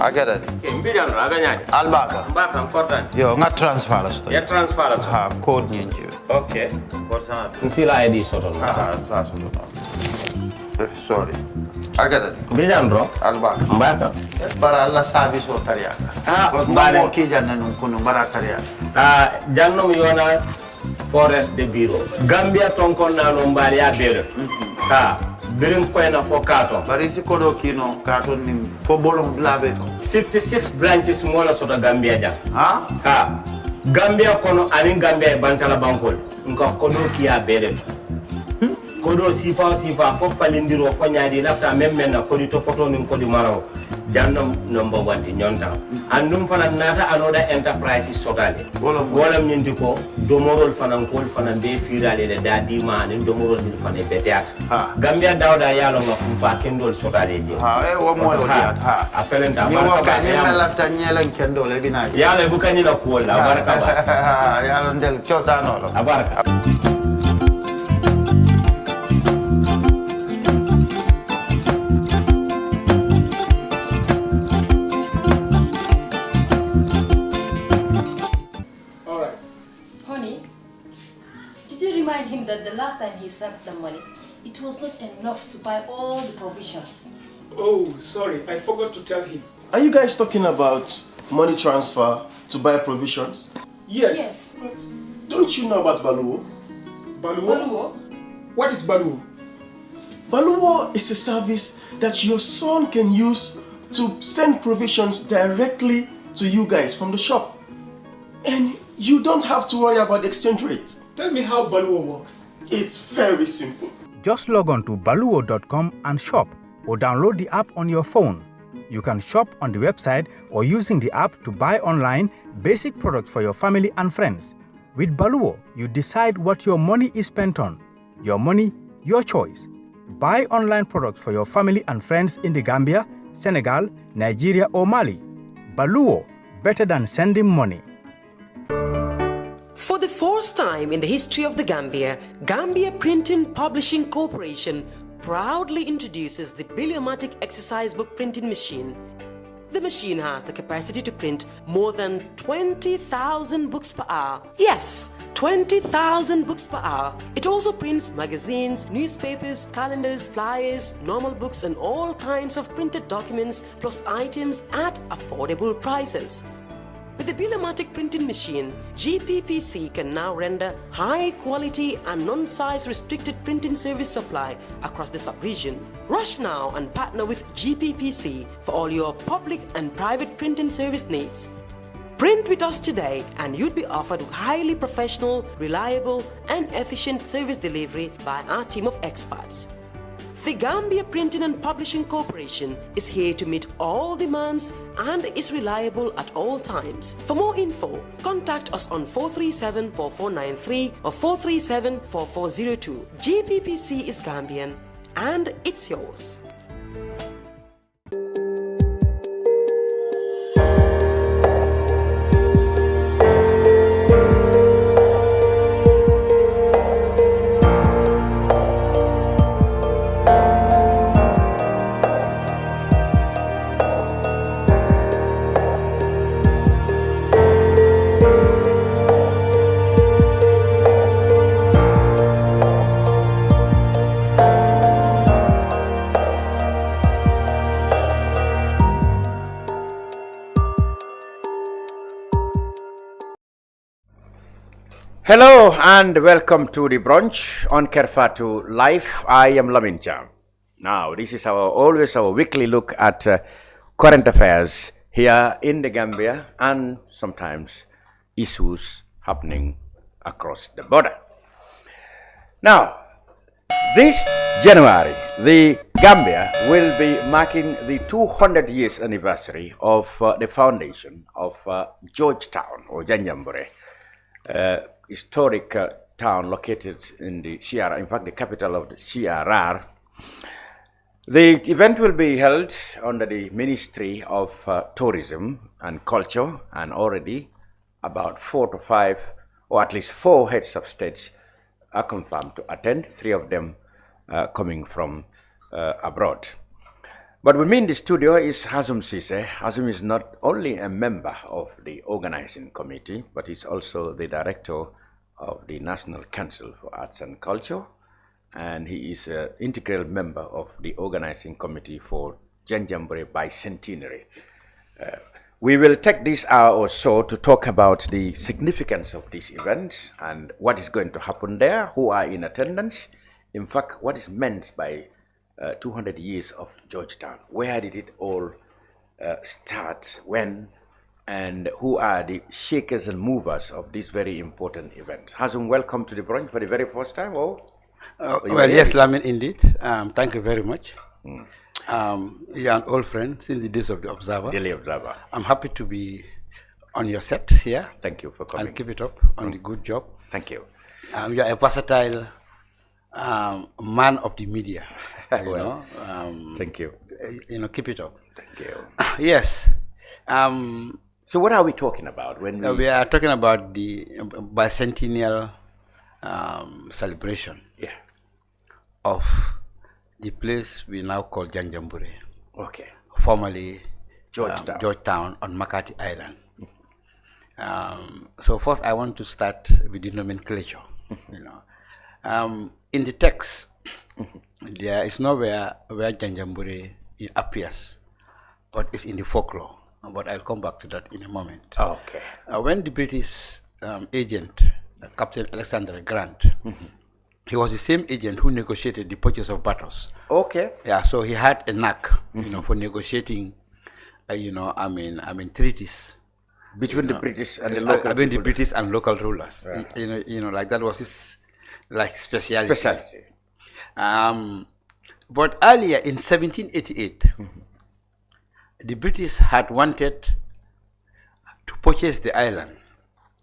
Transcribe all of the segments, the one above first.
Agada. Mbijan raganyadi. Albaka. Mbaka important. Yo, nga transfer la sto. Ya transfer la sto. Ha, code nyinji. Okay. Nsila ID soto. Sa soto. Sorry. Agada. Mbijan bro. Albaka. Mbaka. Bara Allah service o tariya. Mbale ki janna nun kunu bara tariya. Jannom yona forest de bureau. Gambia tonkon na no mbali ya bere. Birim koyna fo kato. Bari si kodo kino kato ni fo bolong blabe. 56 branches mola soto Gambia jam. Ha? Gambia kono ani Gambia bantala bankol. Nko kodo kiya bere. Kodo sifa fo falindiro fo nyaadi lafta memmen na kodi topoto nin kodi maraw. Jannam number 1 di nyonta. Andum fana nata anoda enterprise sotale. Wolam nyindi ko domorol fana kol fana be firale le dadi ma ni domorol ni fana beteat. Gambia dawda yalo ngam fa kendol sotale je. Wo moy o diat ha. Apelenta baraka ba. Ni lafta nyelen kendol e bina. Yalo bu kanyi la ko la baraka ba. Yalo ndel chosano lo. Abaraka. Him that the last time he sent the money, it was not enough to buy all the provisions. Oh, sorry, I forgot to tell him. Are you guys talking about money transfer to buy provisions? Yes. But don't you know about Baluwo? Baluwo? What is Baluwo? Baluwo is a service that your son can use to send provisions directly to you guys from the shop. And you don't have to worry about the exchange rate. Tell me how Baluwo works. It's very simple. Just log on to baluwo.com and shop, or download the app on your phone. You can shop on the website or using the app to buy online basic products for your family and friends. With Baluwo, you decide what your money is spent on. Your money, your choice. Buy online products for your family and friends in the Gambia, Senegal, Nigeria or Mali. Baluwo, better than sending money. For the first time in the history of the Gambia, Gambia Printing Publishing Corporation proudly introduces the Biliomatic exercise book printing machine. The machine has the capacity to print more than 20,000 books per hour. Yes, 20,000 books per hour. It also prints magazines, newspapers, calendars, flyers, normal books and all kinds of printed documents plus items at affordable prices. With the Biliomatic printing machine, GPPC can now render high-quality and non-size restricted printing service supply across the sub-region. Rush now and partner with GPPC for all your public and private printing service needs. Print with us today and you'd be offered highly professional, reliable and efficient service delivery by our team of experts. The Gambia Printing and Publishing Corporation is here to meet all demands and is reliable at all times. For more info, contact us on 437-4493 or 437-4402. GPPC is Gambian and it's yours. Hello and welcome to the brunch on Kerfatu Live. I am Lamincha. Now, this is always our weekly look at current affairs here in the Gambia and sometimes issues happening across the border. Now, this January, the Gambia will be marking the 200 years anniversary of the foundation of Georgetown or Janjambure. Historic town located in the CRR, in fact the capital of the CRR. The event will be held under the Ministry of Tourism and Culture, and already about 4 to 5 or at least 4 heads of states are confirmed to attend, 3 of them coming from abroad. But with me in the studio is Hassum Ceesay. Hassum is not only a member of the organizing committee, but he's also the director of the National Council for Arts and Culture, and he is an integral member of the organizing committee for Janjambure Bicentenary. We will take this hour or so to talk about the significance of these events and what is going to happen there, who are in attendance, in fact, what is meant by 200 years of Georgetown. Where did it all start, when, and who are the shakers and movers of this very important event? Hassum, welcome to the brunch for the very first time. Yes, Lamin, indeed. Thank you very much. You're an old friend since the days of the Observer. Daily Observer. I'm happy to be on your set here. Thank you for coming. And keep it up on the good job. Thank you. You're a versatile man of the media. Thank you. Keep it up. Thank you. Yes. So what are we talking about when we are talking about the bicentennial celebration of the place we now call Janjambure. Okay. Formerly Georgetown on Makati Island. So first I want to start with the nomenclature. In the text, there is nowhere where Janjambure appears, but it's in the folklore. But I'll come back to that in a moment. Okay. When the British agent, Captain Alexander Grant, he was the same agent who negotiated the purchase of battles. Okay. Yeah, so he had a knack, for negotiating, treaties between the British and the local. Between the British and local rulers. Yeah. Like that was his specialty. But earlier in 1788, the British had wanted to purchase the island.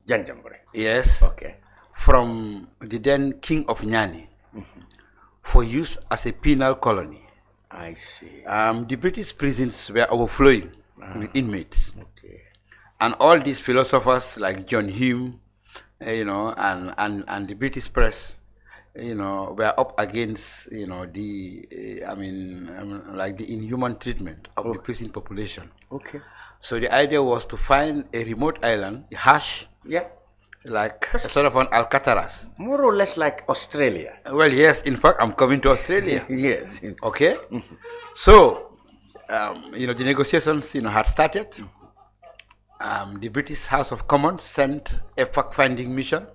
Janjambure. Yes. Okay. From the then King of Nyani for use as a penal colony. I see. The British prisons were overflowing with inmates. Okay. And all these philosophers like John Hume, and the British press, were up against, the inhuman treatment of the prison population. Okay. So the idea was to find a remote island, Hash. Yeah. Like a sort of an Alcatraz. More or less like Australia. Well, yes. In fact, I'm coming to Australia. Yes. Okay. So, the negotiations, had started. The British House of Commons sent a fact-finding mission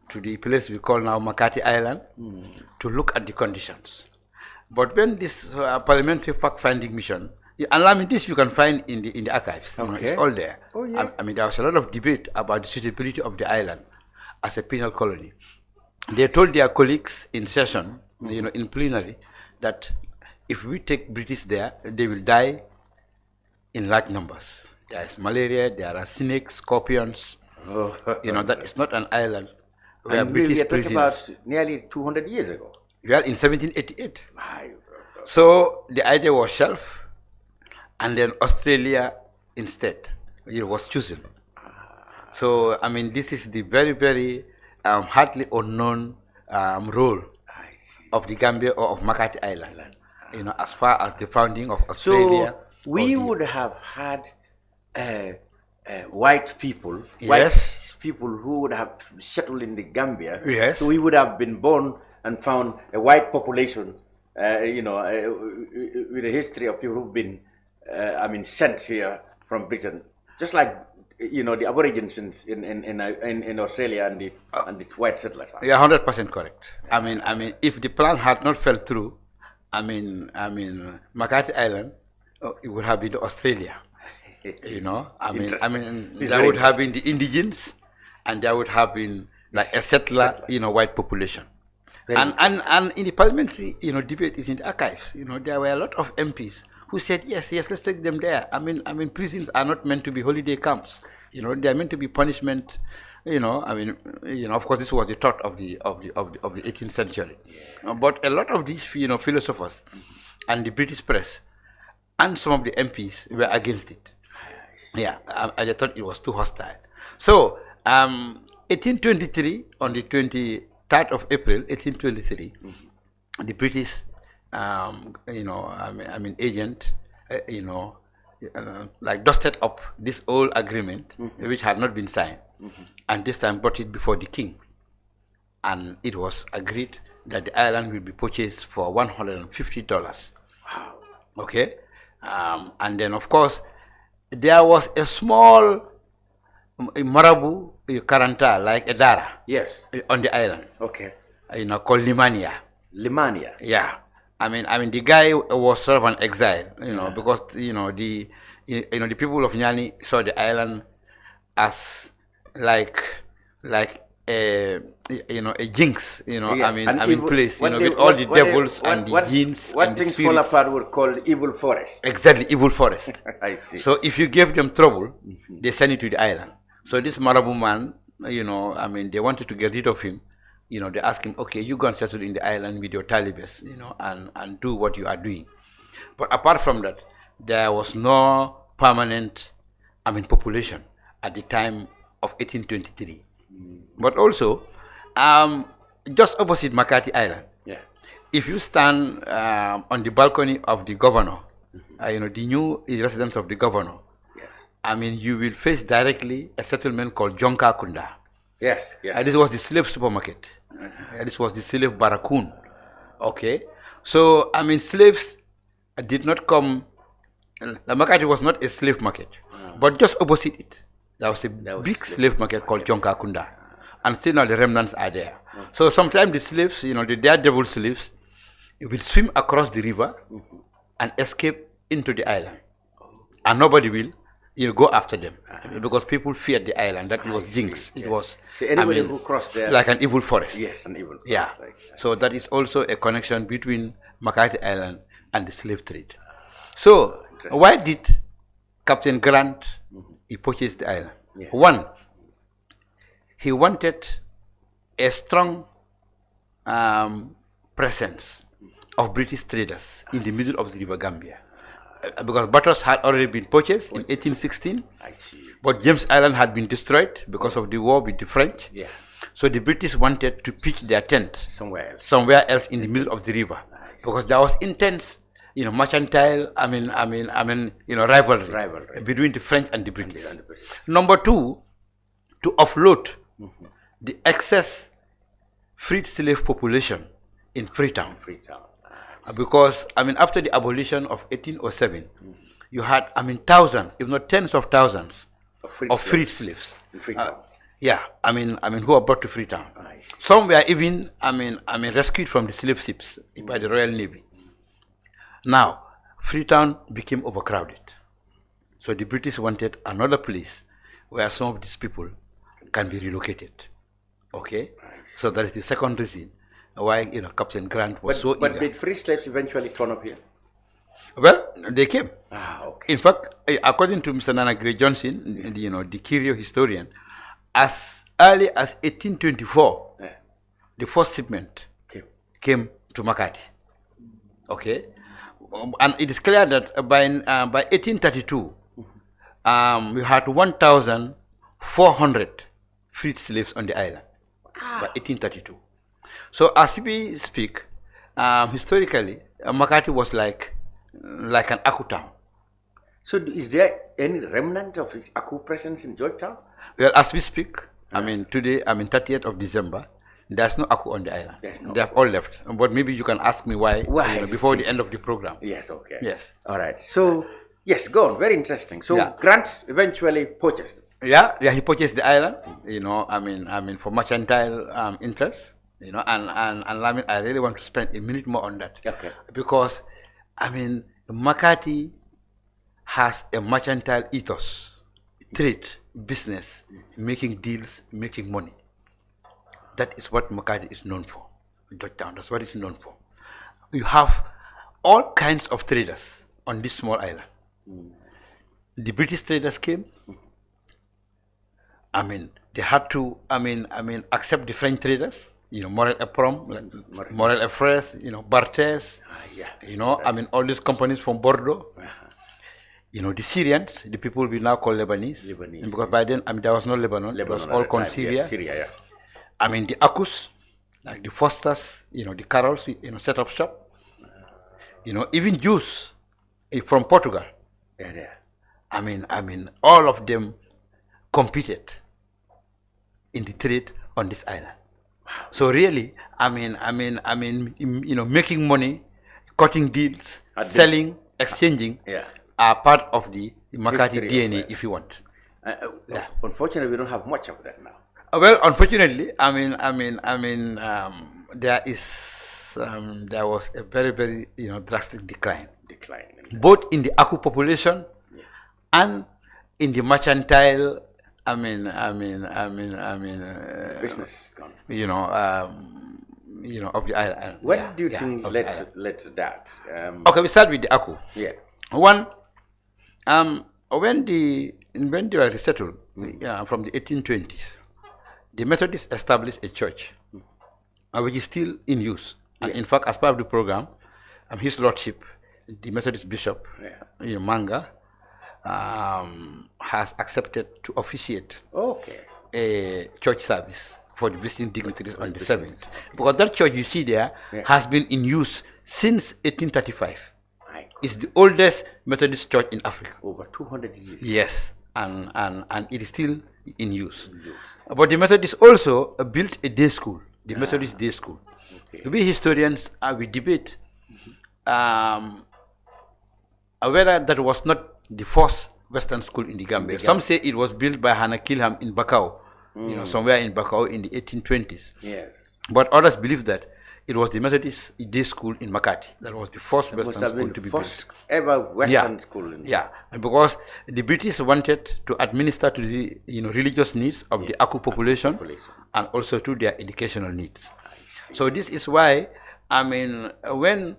to the place we call now Makati Island to look at the conditions. But when this parliamentary fact-finding mission, and this you can find in the archives. Okay. It's all there. Oh, yeah. There was a lot of debate about the suitability of the island as a penal colony. They told their colleagues in session, in plenary, that if we take British there, they will die in large numbers. There is malaria, there are snakes, scorpions. That is not an island where and British we are talking prisoners. about nearly 200 years ago. Well, in 1788. So the idea was shelved. And then Australia instead was chosen. So, this is the very, very hardly unknown role of the Gambia or of Makati Island, as far as the founding of Australia. So, we would have had white people, yes, white people who would have settled in the Gambia. Yes. So we would have been born and found a white population, with a history of people who've been sent here from Britain, just like the Aborigines in Australia and the white settlers. Yeah, 100% correct. If the plan had not fell through, Makati Island, it would have been Australia. There would have been the indigenes, and there would have been like a settler, white population. And in the parliamentary, debate is in the archives. There were a lot of MPs who said, yes, let's take them there. Prisons are not meant to be holiday camps. They are meant to be punishment. Of course, this was the thought of the 18th century. But a lot of these, philosophers and the British press and some of the MPs were against it. Yeah, I thought it was too hostile. So, 1823, on the 23rd of April, 1823, the British agent, like dusted up this old agreement, which had not been signed, and this time brought it before the king, and it was agreed that the island will be purchased for $150. Okay, and then of course there was a small marabu karanta like a dara. Yes. On the island. Okay. Called Limania. Limania. Yeah. I mean the guy was sort of an exile, because the people of Nyani saw the island as like a jinx, place, with all the devils and the jinns. What things fall apart were called evil forest. Exactly, evil forest. I see. So if you gave them trouble, they send you to the island. So this Marabu man, they wanted to get rid of him. They asked him, okay, you go and settle in the island with your talibas, and do what you are doing. But apart from that, there was no permanent, population at the time of 1823. But also, just opposite Makati Island, if you stand on the balcony of the governor, the new residence of the governor, you will face directly a settlement called Jonka Kunda. Yes, yes. This was the slave supermarket. This was the slave Barakun. Okay. So, slaves did not come. The market was not a slave market, but just opposite it, there was a big slave market called Jonka Kunda. And still now the remnants are there. So sometimes the slaves, the daredevil slaves, will swim across the river and escape into the island. And nobody will go after them, because people feared the island. That was jinx. It was anybody who crossed there, like an evil forest. Yes, an evil forest. Yeah. So that is also a connection between Makati Island and the slave trade. So why did Captain Grant he purchased the island? One, he wanted a strong presence of British traders in the middle of the River Gambia. Because Batos had already been purchased in 1816. I see. But James Island had been destroyed because of the war with the French. Yeah. So the British wanted to pitch their tent somewhere else in the middle of the river, because there was intense, mercantile, rivalry between the French and the British. Number two, to offload the excess freed slave population in Freetown. Because, after the abolition of 1807, you had, thousands, if not tens of thousands of freed slaves. In Freetown. Who were brought to Freetown. Some were even, rescued from the slave ships by the Royal Navy. Now, Freetown became overcrowded. So the British wanted another place where some of these people can be relocated. Okay? So that is the second reason why Captain Grant was so eager. But did free slaves eventually turn up here? Well, they came. Okay. In fact, according to Mr. Nana Gray Johnson, the Curio historian, as early as 1824, the first shipment came to Makati. Okay, and it is clear that by 1832, we had 1,400 freed slaves on the island. By 1832. So as we speak, historically, Makati was like an Aku town. So is there any remnant of Aku presence in Georgetown? Well, as we speak, today, 30th of December, there's no Aku on the island. They have all left. But maybe you can ask me why before the end of the program. Yes, okay. Yes. All right. So, yes, go on. Very interesting. So, Grant eventually purchased it. Yeah, he purchased the island, for mercantile interests, and I really want to spend a minute more on that. Okay. Because, Makati has a mercantile ethos, trade, business, making deals, making money. That is what Makati is known for. Georgetown, that's what it's known for. You have all kinds of traders on this small island. The British traders came. They had to, accept the French traders, Morel Eprom, Morel Efres, Barthes, all these companies from Bordeaux. The Syrians, the people we now call Lebanese. Because by then, there was no Lebanon. It was all called Syria. Yes, Syria, The Akus, like the Fosters, the Carols, set up shop. even Jews from Portugal. Yeah. I mean, all of them competed in the trade on this island. So really, making money, cutting deals, selling, exchanging, are part of the Makati DNA, if you want. Unfortunately, we don't have much of that now. Well, unfortunately, there was a very, very drastic decline. Both in the Aku population and in the mercantile. Business is gone. Of the island. What do you think led to that? Okay, we start with the Aku. Yeah. One, when they were resettled from the 1820s, the Methodists established a church, which is still in use. And in fact, as part of the program, His Lordship, the Methodist Bishop, Manga, has accepted to officiate a church service for the visiting dignitaries on the 7th. Because that church you see there has been in use since 1835. It's the oldest Methodist church in Africa. Over 200 years. Yes, and it is still in use. But the Methodists also built a day school, the Methodist Day School. We historians, we debate whether that was not the first Western school in the Gambia. Some say it was built by Hannah Kilham in Bakau, somewhere in Bakau in the 1820s. Yes. But others believe that it was the Methodist Day School in Makati. That was the first Western school to be built. First ever Western school. Because the British wanted to administer to the religious needs of the Aku population and also to their educational needs. So this is why, when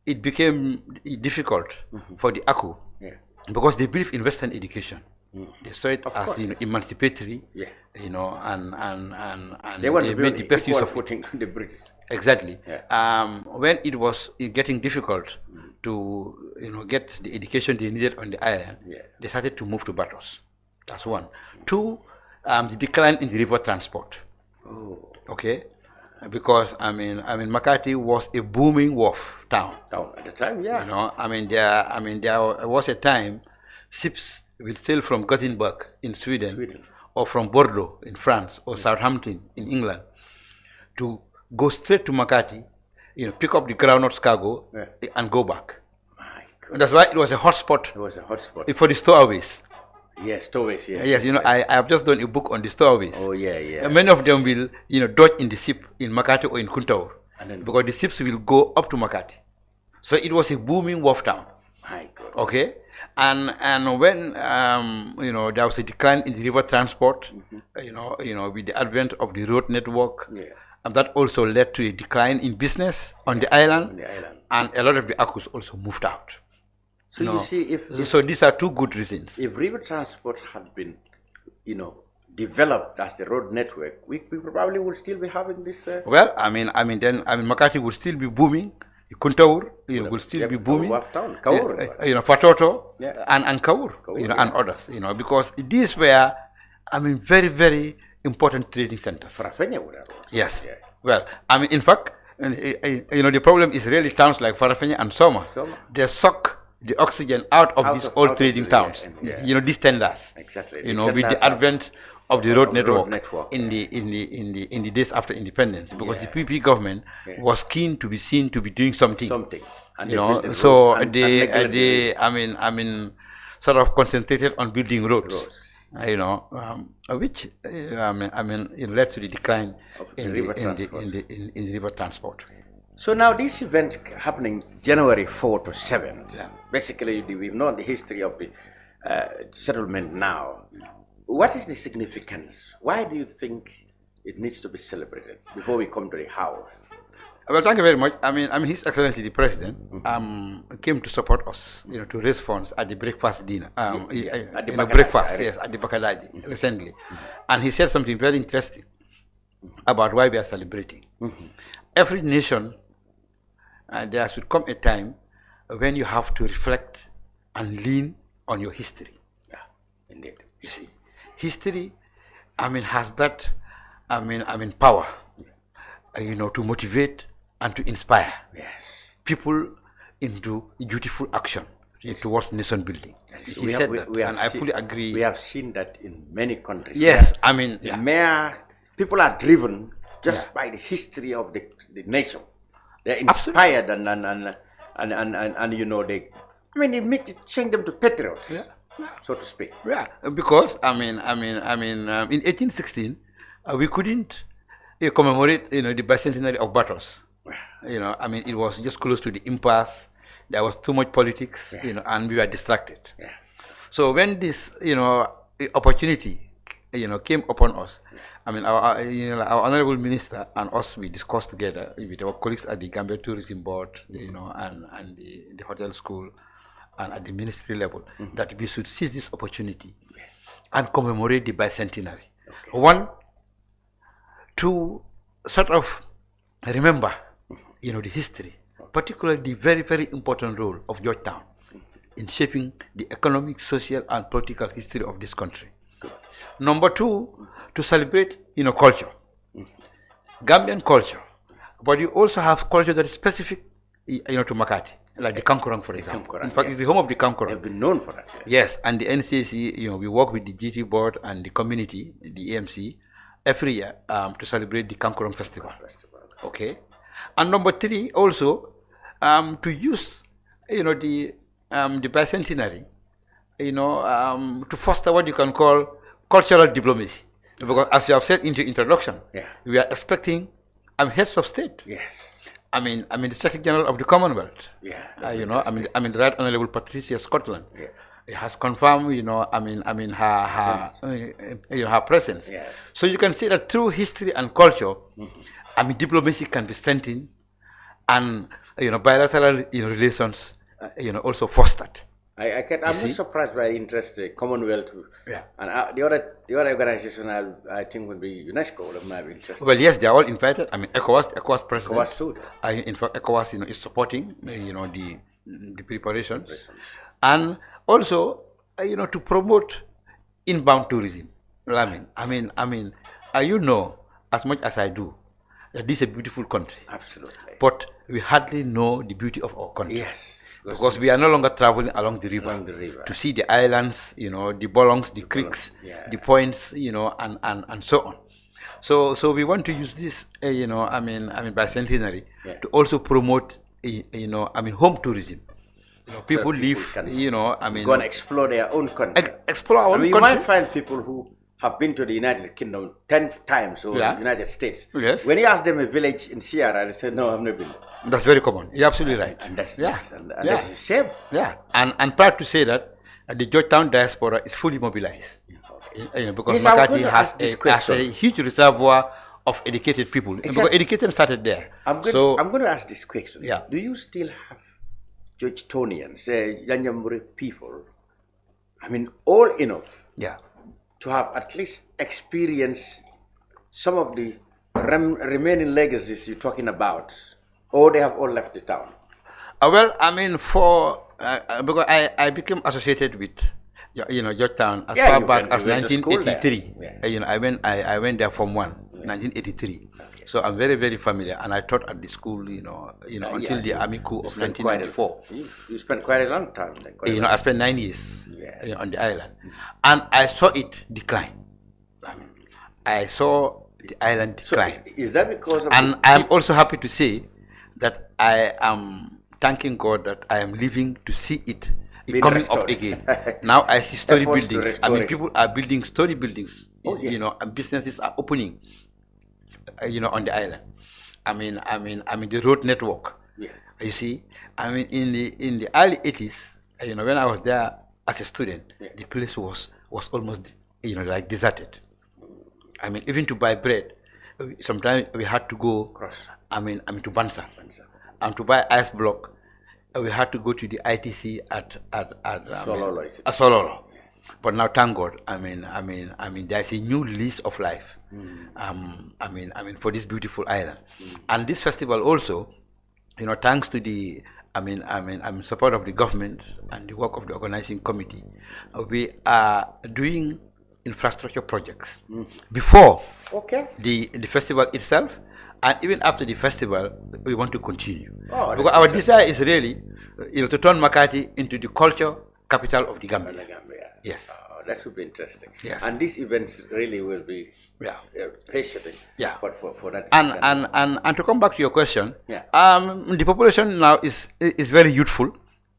it became difficult for the Aku, because they believe in Western education, they saw it as emancipatory, and they made the best use of it. The British. Exactly. When it was getting difficult to get the education they needed on the island, they started to move to Batos. That's one. Two, the decline in the river transport. Okay. Because Makati was a booming wharf town. At the time, there was a time ships will sail from Gothenburg in Sweden, or from Bordeaux in France, or Southampton in England, to go straight to Makati, pick up the groundnuts cargo and go back. And that's why it was a hotspot. It was a hotspot for the stowaways. Yes, stowaways. Yes. Yes, I have just done a book on the stowaways. Oh yeah. And many of them will, dodge in the ship in Makati or in Kuntaur, because the ships will go up to Makati. So it was a booming wharf town. My God. Okay, and when there was a decline in the river transport, with the advent of the road network, and that also led to a decline in business on the island, and a lot of the Akus also moved out. So you see, so these are two good reasons. If river transport had been, developed as the road network, we probably would still be having this. Well, then Makati would still be booming. Kuntaur, will still be booming. Kaur, Fatoto, and Kaur, and others, because these were, very, very important trading centers. Farafenya would have. Yes. Yeah. Well, in fact, the problem is really towns like Farafenya and Soma. They suck the oxygen out of these old trading towns. These tenders. Exactly. With the advent of the road network in the days after independence, because the PP government was keen to be seen to be doing something. And so they sort of concentrated on building roads. Which it led to the decline in the river transport. So now this event happening January 4 to 7th. Basically, we've known the history of the settlement now. What is the significance? Why do you think it needs to be celebrated before we come to the house? Well, thank you very much. His Excellency the President came to support us, to raise funds at the breakfast dinner, at the breakfast, at the Bakadaji recently, and he said something very interesting about why we are celebrating. Every nation, there should come a time when you have to reflect and lean on your history. Yeah, indeed. You see, history, has that, power, to motivate and to inspire. Yes. People, into dutiful action towards nation building. Yes, He said that, and I fully agree. We have seen that in many countries. Yes, I mean, the mayor, people are driven just by the history of the nation. They're inspired and you know, they change them to patriots, so to speak. Yeah, because in 1816, we couldn't commemorate, the bicentenary of battles. It was just close to the impasse. There was too much politics, and we were distracted. Yeah. So when this, opportunity, came upon us, our honorable minister and us, we discussed together with our colleagues at the Gambia Tourism Board, and the hotel school, and at the ministry level, that we should seize this opportunity and commemorate the bicentenary. Okay. One, to sort of remember, the history, particularly the very, very important role of Georgetown in shaping the economic, social, and political history of this country. Good. Number two, to celebrate, culture, Gambian culture, but you also have culture that is specific, to Makati, like the Kankurang, for example. In fact, it's the home of the Kankurang. They've been known for that. Yes, and the NCAC, we work with the GT board and the community, the EMC, every year to celebrate the Kankurang Festival. Okay, and number three, also to use, the bicentenary, to foster what you can call cultural diplomacy. Because as you have said in your introduction, we are expecting heads of state. Yes. The Secretary General of the Commonwealth. Yeah. The Right Honorable Patricia Scotland. Yeah. It has confirmed, her presence. Yes. So you can see that through history and culture, diplomacy can be strengthened, and bilateral relations, also fostered. I'm not surprised by interest the Commonwealth. Yeah. And the other organization I think would be UNESCO that might be interested. Well, yes, they are all invited. ECOWAS president. ECOWAS too. In fact, ECOWAS, is supporting, the preparations, and also, to promote inbound tourism. As much as I do, that this is a beautiful country. Absolutely. But we hardly know the beauty of our country. Yes. Because we are no longer traveling along the river, to see the islands, the bolongs, the creeks, the points, and so on. So we want to use this, bicentenary to also promote, home tourism. People live, go and explore their own country. Explore our own country. You might find people who have been to the United Kingdom 10 times or the United States. Yes. When you ask them a village in Sierra, they say, no, I've never been. That's very common. You're absolutely right. And that's that's the same. Yeah. And proud to say that the Georgetown diaspora is fully mobilized. Okay. Because Makati has a huge reservoir of educated people. Exactly. Because education started there. I'm going to ask this question. Yeah. Do you still have Georgetownians, Yanjambure people, all enough to have at least experienced some of the remaining legacies you're talking about, or they have all left the town? Because I became associated with Georgetown as far back as 1983. I went there from 1983. Okay. So I'm very, very familiar, and I taught at the school, until the Army coup of 1994. You spent quite a long time. I spent 9 years on the island, and I saw it decline. I saw the island decline. So is that because of... And I'm also happy to say that I am thanking God that I am living to see it coming up again. Now I see story buildings. People are building story buildings. And businesses are opening. On the island. The road network. Yeah. You see, in the early 80s, when I was there as a student, the place was almost, like deserted. Even to buy bread, sometimes we had to go across. To Bansa. And to buy ice block, we had to go to the ITC at Sololo. But now, thank God, there's a new lease of life. For this beautiful island, and this festival also, thanks to the, support of the government and the work of the organizing committee, we are doing infrastructure projects before the festival itself, And even after the festival, we want to continue. Oh, because our desire is really, to turn Makati into the culture capital of the Gambia. Yes. Oh, that would be interesting. Yes. And these events really will be appreciated. Yeah. For that. And to come back to your question, Yeah. The population now is very youthful.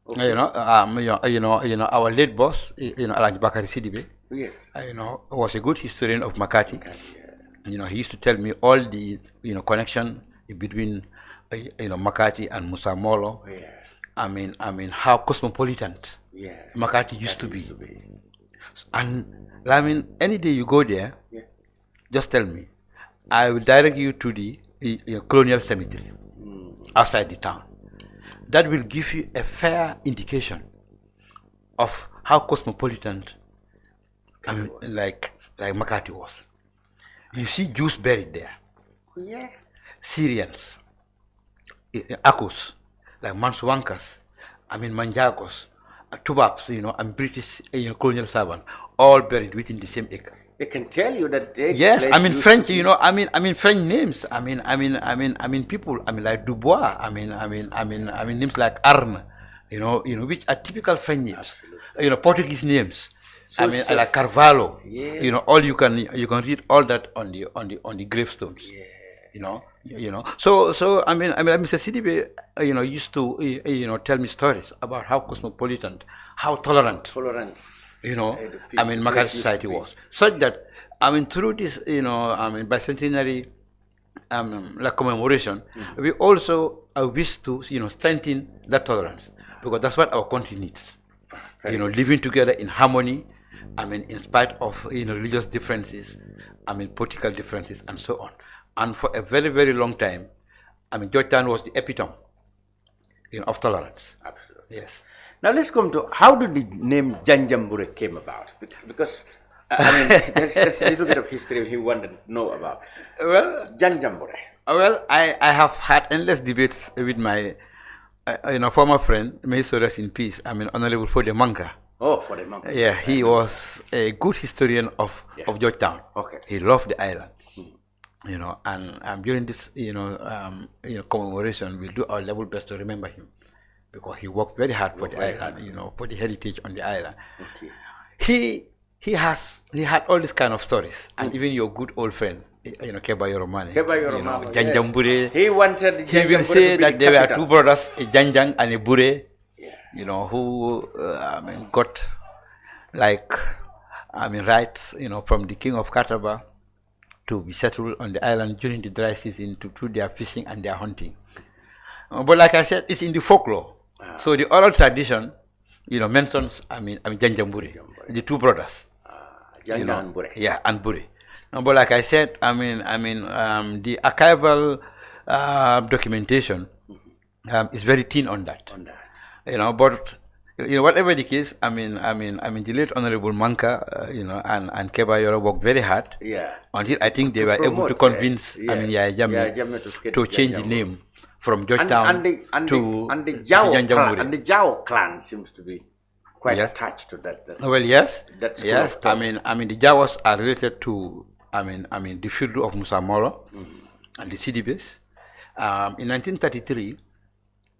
Okay. Our late boss, Alhaji Bakari Sidibe, Yes. Was a good historian of Makati. He used to tell me all the connection between Makati and Musamolo. Yeah. I mean how cosmopolitan Makati used to be. And I mean, any day you go there, just tell me. I will direct you to the Colonial Cemetery outside the town. That will give you a fair indication of how cosmopolitan like Makati was. You see Jews buried there. Yeah. Syrians, Akos, like Mansuankas, Manjagos, Tubabs, and British colonial servants, all buried within the same acre. They can tell you that they French, French names. People, like Dubois, names like Arne, which are typical French names. Absolutely. Portuguese names. Like Carvalho. Yeah. All you can read all that on the gravestones. Yeah. So Mr. Sidibe, used to tell me stories about how cosmopolitan, how tolerant. Makati society was. Such that, through this, bicentenary commemoration, we also wish to, strengthen that tolerance, because that's what our country needs. Living together in harmony, in spite of, religious differences, political differences, and so on. And for a very, very long time, Georgetown was the epitome, of tolerance. Absolutely. Yes. Now let's come to how did the name Janjambure came about? Because there's a little bit of history we want to know about. Well, Janjambure. Well, I have had endless debates with my former friend, may so rest in peace, Honorable Fode Manka. Oh, Fode Manka. Yeah, he was a good historian of Georgetown. Okay. He loved the island. And during this, commemoration, we'll do our level best to remember him, because he worked very hard for the island, for the heritage on the island. Okay. He had all these kind of stories, and even your good old friend, Keba Yoromane, Janjambure. Yes. He wanted He will say that there were two brothers, a Janjang and a Bure, who got rights, from the king of Kataba to be settled on the island during the dry season to do their fishing and their hunting. But like I said, it's in the folklore. So the oral tradition, mentions, Janjambure, the two brothers. Janjang and Bure. Yeah, and Bure. But like I said, the archival documentation is very thin on that. But whatever the case, the late Honorable Manka, and Keba Yoro worked very hard. Yeah. Until I think they were able to convince, Yaya Jammeh to change the name from Georgetown to Janjambure. And the Jao clan seems to be quite attached to that. Well, yes. That's yes. The Jawas are related to, the field of Musamoro and the Sidibes. In 1933,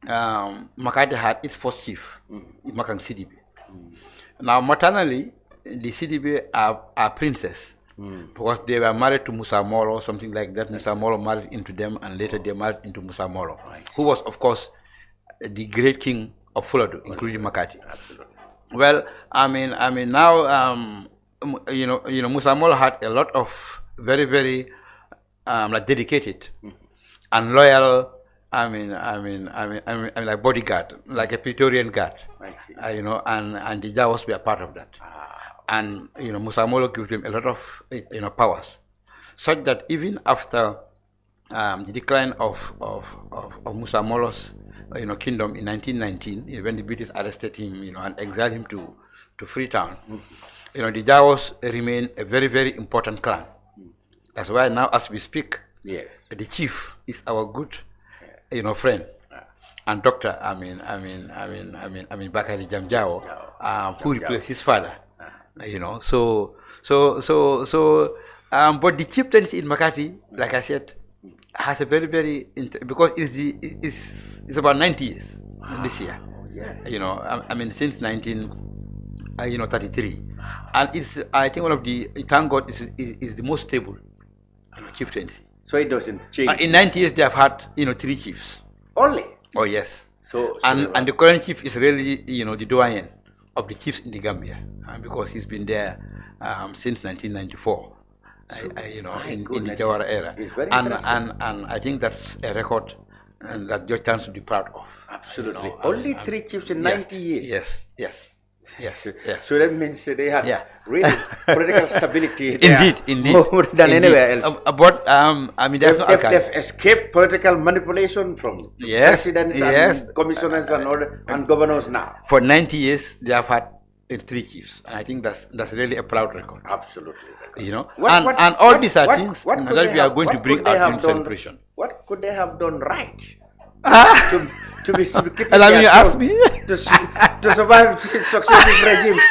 Makati had its first chief, Makang Sidibe. Now, maternally, the Sidibe are princes, because they were married to Musamoro, something like that. Musamoro married into them, and later they married into Musamoro, who was, of course, the great king of Fuladu, including Makati. Absolutely. Well, now, Musamoro had a lot of very, very dedicated and loyal, like bodyguard, like a Praetorian guard. I see. And the Jawas were part of that. And Musamolo gave them a lot of powers, such that even after the decline of Musamolo's kingdom in 1919, when the British arrested him, and exiled him to Freetown, the Jawas remain a very, very important clan. That's why now, as we speak, the chief is our good, friend and doctor. Bakari Jamjao, who replaced his father. But the chieftains in Makati, like I said, has a very, very, because it's about 90 years this year. You know, I mean, since 1933. And it's, I think one of the, thank God, is the most stable chieftaincy. So it doesn't change. In 90 years, they have had, 3 chiefs. Only? Oh, yes. So and the current chief is really, the doyen of the chiefs in the Gambia, because he's been there since 1994. So, in the Jawara era. It's very and I think that's a record and that Georgetown should be proud of. Absolutely. Only 3 chiefs in 90 years. Yes. So that means they had really political stability indeed. more than anywhere else. But I mean, there's no archive. They've escaped political manipulation from presidents and commissioners and governors now. For 90 years, they have had 3 chiefs, and I think that's really a proud record. Absolutely. And all these are things that we are going to bring out in celebration. What could they have done right to be keeping and I mean, you ask me to survive successive regimes?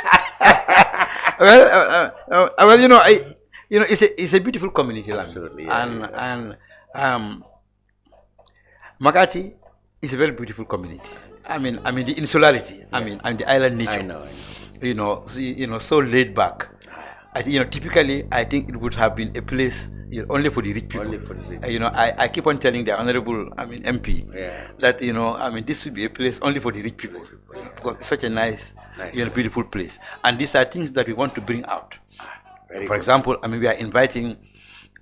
It's a beautiful community. Absolutely. And Makati is a very beautiful community. I mean the insularity. I mean, and the island nature. I know. So laid back. Typically, I think it would have been a place only for the rich people. Only for the rich. I keep on telling the honorable, MP, that this should be a place only for the rich people. Because it's such a nice beautiful place. And these are things that we want to bring out. For example, we are inviting,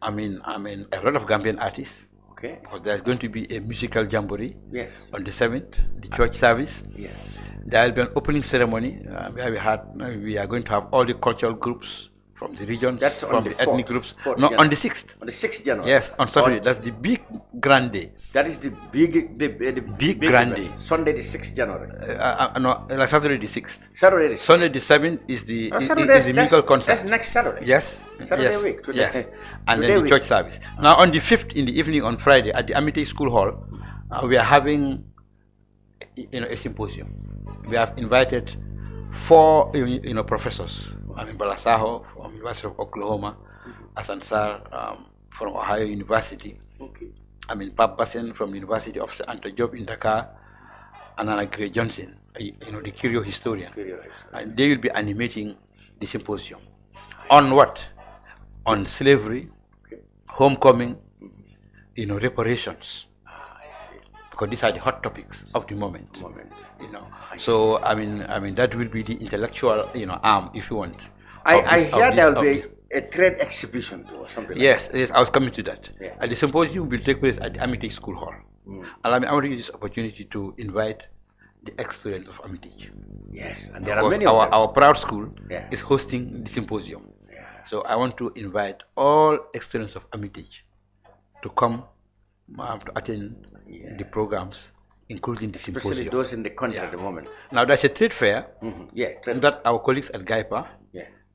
a lot of Gambian artists. Okay. Because there's going to be a musical jamboree. Yes. On the 7th, the church service. Yes. There will be an opening ceremony where we are going to have all the cultural groups from the regions, from the ethnic groups. No, on the 6th. On the 6th January. Yes, on Saturday. That's the big grand day. That is the big grand event. day. Sunday the 6th January. Saturday the 6th. Saturday the 6th. Sunday the 7th is the musical concert. That's next Saturday. Yes. Saturday week. Yes. And then the church service. Now on the 5th in the evening on Friday at the Amity School Hall, we are having a symposium. We have invited 4 professors. Balasaho from University of Oklahoma, Asansar from Ohio University. Okay. Pap Bassen from University of St. Anthony Job in Dakar, and Anna Gray Johnson, the curio historian. And they will be animating the symposium. On what? On slavery, homecoming, reparations. Because these are the hot topics of the moment. So that will be the intellectual arm, if you want. I hear there will be a trade exhibition too, or something. Yes, I was coming to that. And the symposium will take place at the Amity School Hall. And I want to use this opportunity to invite the ex-students of Amity. Yes, and there are many. Our proud school is hosting the symposium. So I want to invite all ex-students of Amity to come to attend the programs, including the symposium. Especially those in the country at the moment. Now there's a trade fair trade that our colleagues at GAIPA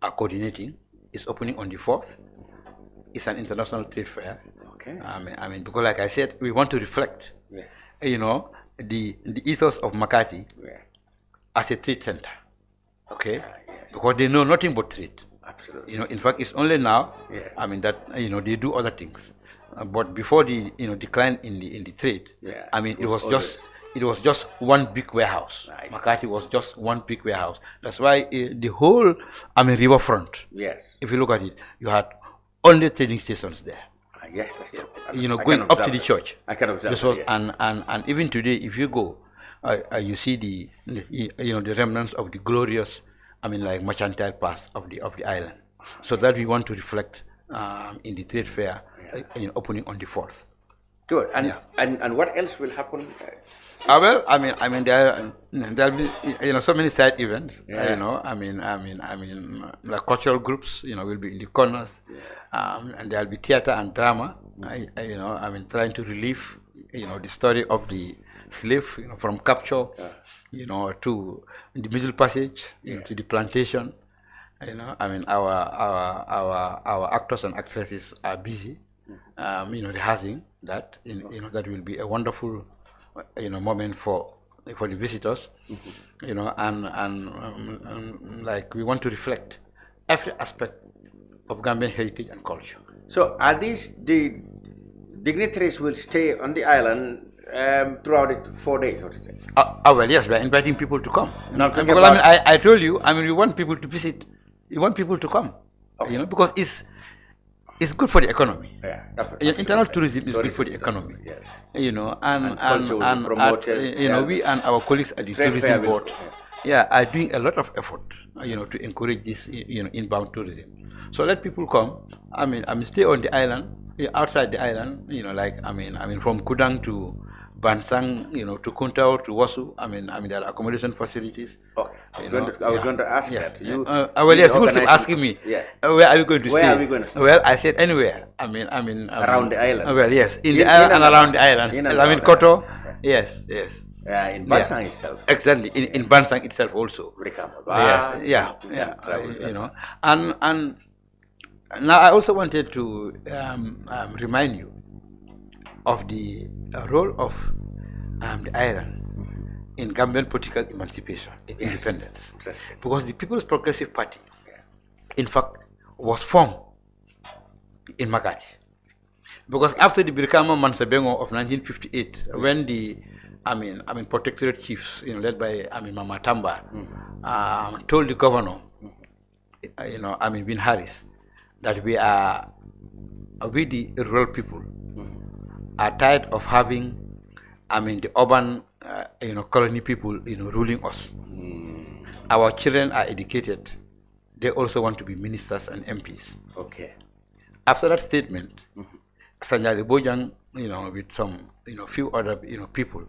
are coordinating. It's opening on the 4th. It's an international trade fair. Okay. Because like I said, we want to reflect, the ethos of Makati as a trade center. Okay. Because they know nothing but trade. Absolutely. In fact, it's only now. That they do other things. But before the decline in the trade, it was just one big warehouse. Nice. Makati was just one big warehouse. That's why the whole riverfront. Yes. If you look at it, you had only trading stations there. Yes, that's true. Going up to the church. I can observe. This was and even today, if you go, you see the remnants of the glorious, mercantile past of the island. So that we want to reflect in the trade fair opening on the 4th. Good. And what else will happen? There'll be so many side events. Like cultural groups, will be in the corners, and there'll be theater and drama. Trying to relive, the story of the slave, from capture, to the Middle Passage, to the plantation. Our actors and actresses are busy, rehearsing that. That will be a wonderful, moment for the visitors. Like we want to reflect every aspect of Gambian heritage and culture. So, are these the dignitaries will stay on the island throughout the 4 days, what is it? Well, yes, we are inviting people to come. Because I told you, we want people to visit. We want people to come. Okay. Because it's good for the economy. Yeah, internal tourism is good for the economy. Yes. And we and our colleagues at the tourism board, are doing a lot of effort, to encourage this, inbound tourism. So let people come. Stay on the island, outside the island. From Kudang to Bansang, to Kuntao to Wasu. There are accommodation facilities. Okay. I was going to ask that. Yes, people keep asking me, where are we going to stay? Where are we going to stay? Well, I said anywhere. Around the island. Well, yes, in the island and around the island. Koto. Yes. Yeah, in Bansang itself. Exactly, in Bansang itself also. Yes, and now I also wanted to remind you of the role of the island in Gambian political emancipation, independence. Because the People's Progressive Party, in fact, was formed in Makati. Because after the Birkama Mansabengo of 1958, when the protectorate chiefs, led by Mama Tamba, told the governor, Bin Harris, that we the rural people are tired of having, the urban, colony people, ruling us. Our children are educated. They also want to be ministers and MPs. Okay. After that statement, Sanjali Bojang, with some, few other, people,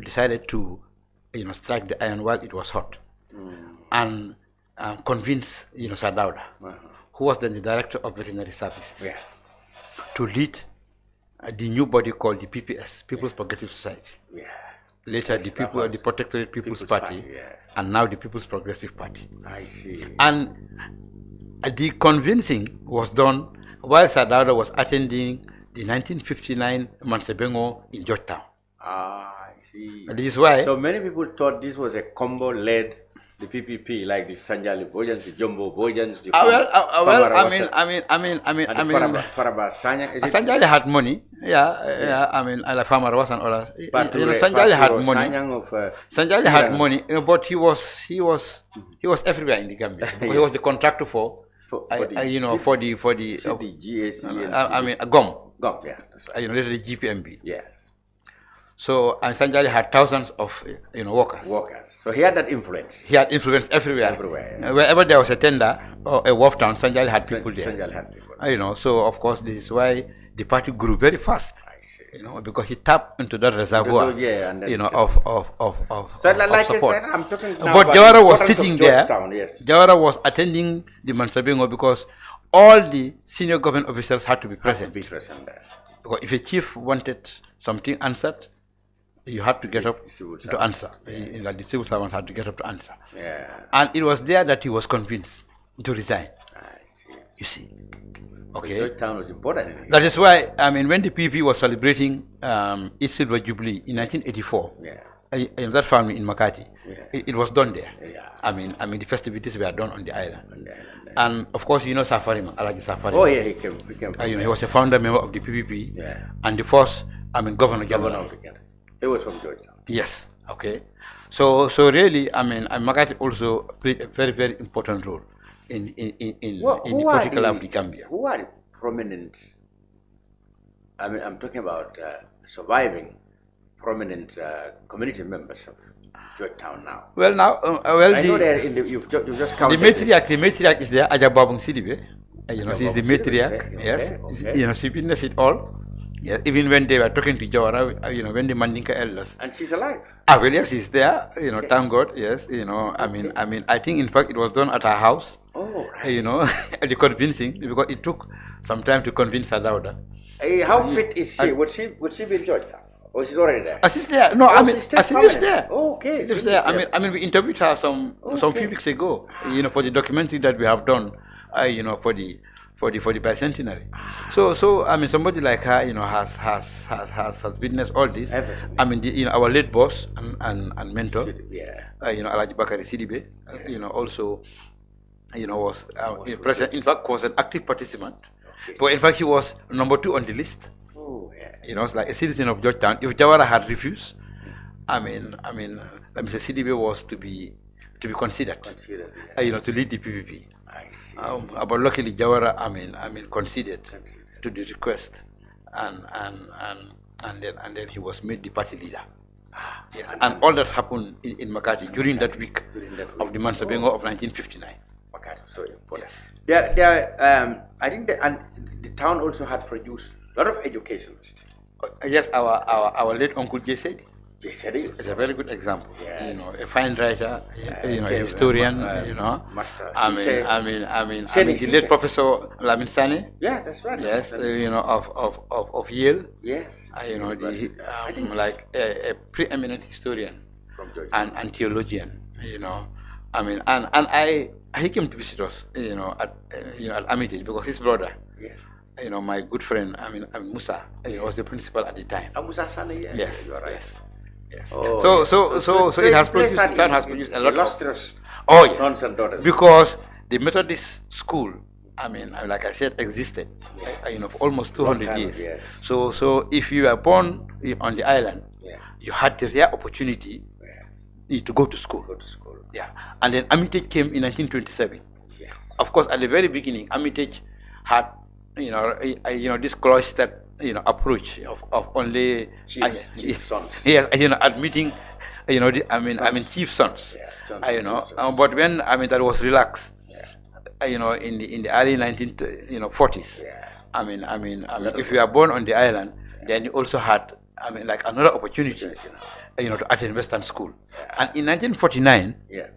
decided to, strike the iron while it was hot, and convince, Sadauda, who was then the director of veterinary services, to lead the new body called the PPS, People's Progressive Society. Later, the Protectorate People's Party, and now the People's Progressive Party. I see. And the convincing was done while Sadauda was attending the 1959 Mansebengo in Georgetown. I see. And this is why. So many people thought this was a combo-led, the PPP, like the Sanjali Bojans, the Jumbo Bojans, the Faraba Sanyang. Sanjali had money. Like Farmer was and others. Sanjali had money. Sanjali had money, but he was everywhere in the Gambia. He was the contractor for the GAC. GOM, yeah. That's right. Later the GPMB. Yes. So, and Sanjali had thousands of workers. So he had that influence. He had influence everywhere. Wherever there was a tender or a wharf town, Sanjali had people there. Sanjali had people. So of course this is why the party grew very fast. I see. Because he tapped into that reservoir. Of so like support. I'm talking now but Jawara was sitting there. Yes. Jawara was attending the Mansabengo because all the senior government officials had to be present. There. Because if a chief wanted something answered, you had to get up to answer. The civil servant had to get up to answer. And it was there that he was convinced to resign. I see. You see. Okay. Georgetown was important. That is why, when the PP was celebrating its Silver Jubilee in 1984, in that family in Makati, it was done there. The festivities were done on the island. And of course, Safarima, Alaji Safarima. Oh yeah, he came. He was a founder member of the PPP, and the first, Governor General. It was from Georgetown. Yes. Okay. So really, Makati also played a very, very important role in the political life of the Gambia. Who are the prominent? I'm talking about surviving prominent community members of Georgetown now. Well, now, I know they're in you've just counted. The matriarch is there, Ajababung Sidibe. She's the matriarch. Yes. Okay. She witnessed it all. Yes, even when they were talking to Jawara, when the Mandinka elders. And she's alive. Well, yes, she's there. Thank God. Yes, I think in fact it was done at her house. Oh, right. The convincing, because it took some time to convince Sadauda. How fit is she? Would she be in Georgetown? Or she's already there? She's there. No, she lives there. Oh, okay. She lives there. We interviewed her some few weeks ago. For the documentary that we have done. For the bicentenary. So somebody like her, has witnessed all this. Our late boss and mentor, Alaji Bakari Sidibe, also, was present. In fact, was an active participant. Okay. But in fact, he was number 2 on the list. Oh, yeah. You know, it's like a citizen of Georgetown. If Jawara had refused, let me say CDB was to be considered. You know, to lead the PPP. I see. But luckily Jawara, conceded to the request, and then he was made the party leader. Yes. And all that happened in Makati during that week of the Mansabengo of 1959. Makati, so important. Yes. I think the town also had produced a lot of educationists. Yes, our late uncle Ceesay. Ceesay is a very good example. Yes. You know, a fine writer, you know, a historian, you know. Master. The late Professor Lamin Sane. Yeah, that's right. Yes, you know, of Yale. Yes. You know, like a preeminent historian from Georgetown and theologian. You know, he came to visit us. You know, at Armitage because his brother. Yeah. You know, my good friend, Musa, was the principal at the time. Musa Sane, yeah. Yes, you are right. Yes. Oh, so it has produced. The town has produced a lot illustrious sons and daughters. Because the Methodist school, like I said, existed, you know, for almost 200 years. Yes. So if you were born on the island, you had the rare opportunity to go to school. Yeah. And then Armitage came in 1927. Yes. Of course, at the very beginning, Armitage had, this cloistered, approach of only chief sons. Yes, admitting, chief sons. Yeah, but when that was relaxed, in the early 1940s. Yeah. If you are born on the island, then you also had, like another opportunity, to attend Western school. Yeah. And in 1949, yeah,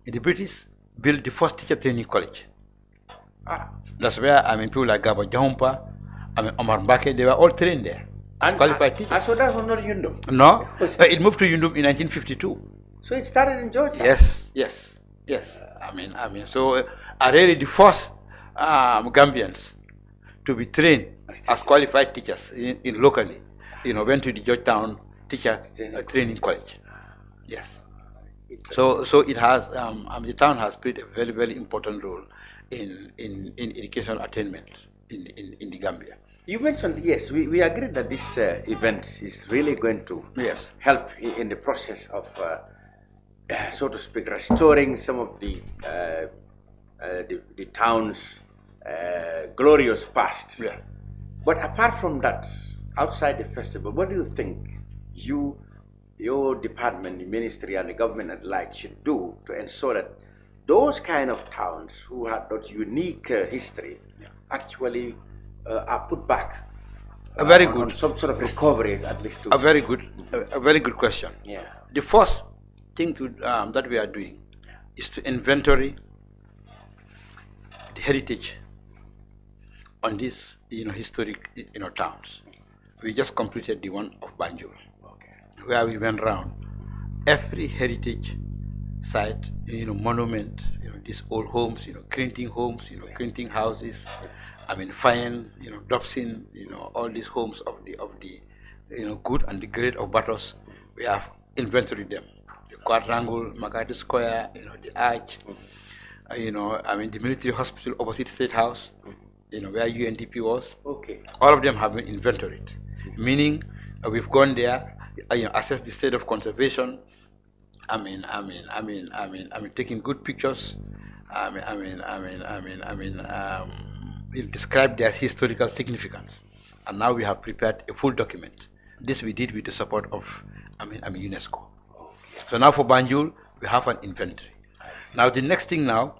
the British built the first teacher training college. That's where people like Gaba Jahumpa, Omar Mbake, they were all trained there as qualified teachers. So that was not Yundum? No, it moved to Yundum in 1952. So it started in Georgia? Yes. So are really the first Gambians to be trained as qualified teachers in locally. Went to the Georgetown teacher training college. Yes. So it has the town has played a very, very important role in educational attainment in the Gambia. You mentioned, yes, we agree that this event is really going to help in the process of, so to speak, restoring some of the town's glorious past. Yeah. But apart from that, outside the festival, what do you think your department, the ministry, and the government at large should do to ensure that those kind of towns who had that unique history actually are put back? Very good. On some sort of recovery, at least. A very good question. Yeah. The first thing that we are doing is to inventory the heritage on these historic towns. We just completed the one of Banjul, where we went around every heritage site, monument, these old homes, printing homes, printing houses, fine, Dobson, all these homes of the good and the great of Batos. We have inventoried them. The quadrangle, Makati Square, the Arch, the military hospital opposite State House, where UNDP was. Okay. All of them have been inventoried, meaning we've gone there, assessed the state of conservation. Taking good pictures. Describe their historical significance, and now we have prepared a full document. This we did with the support of UNESCO. Okay. So now for Banjul, we have an inventory. Now the next thing now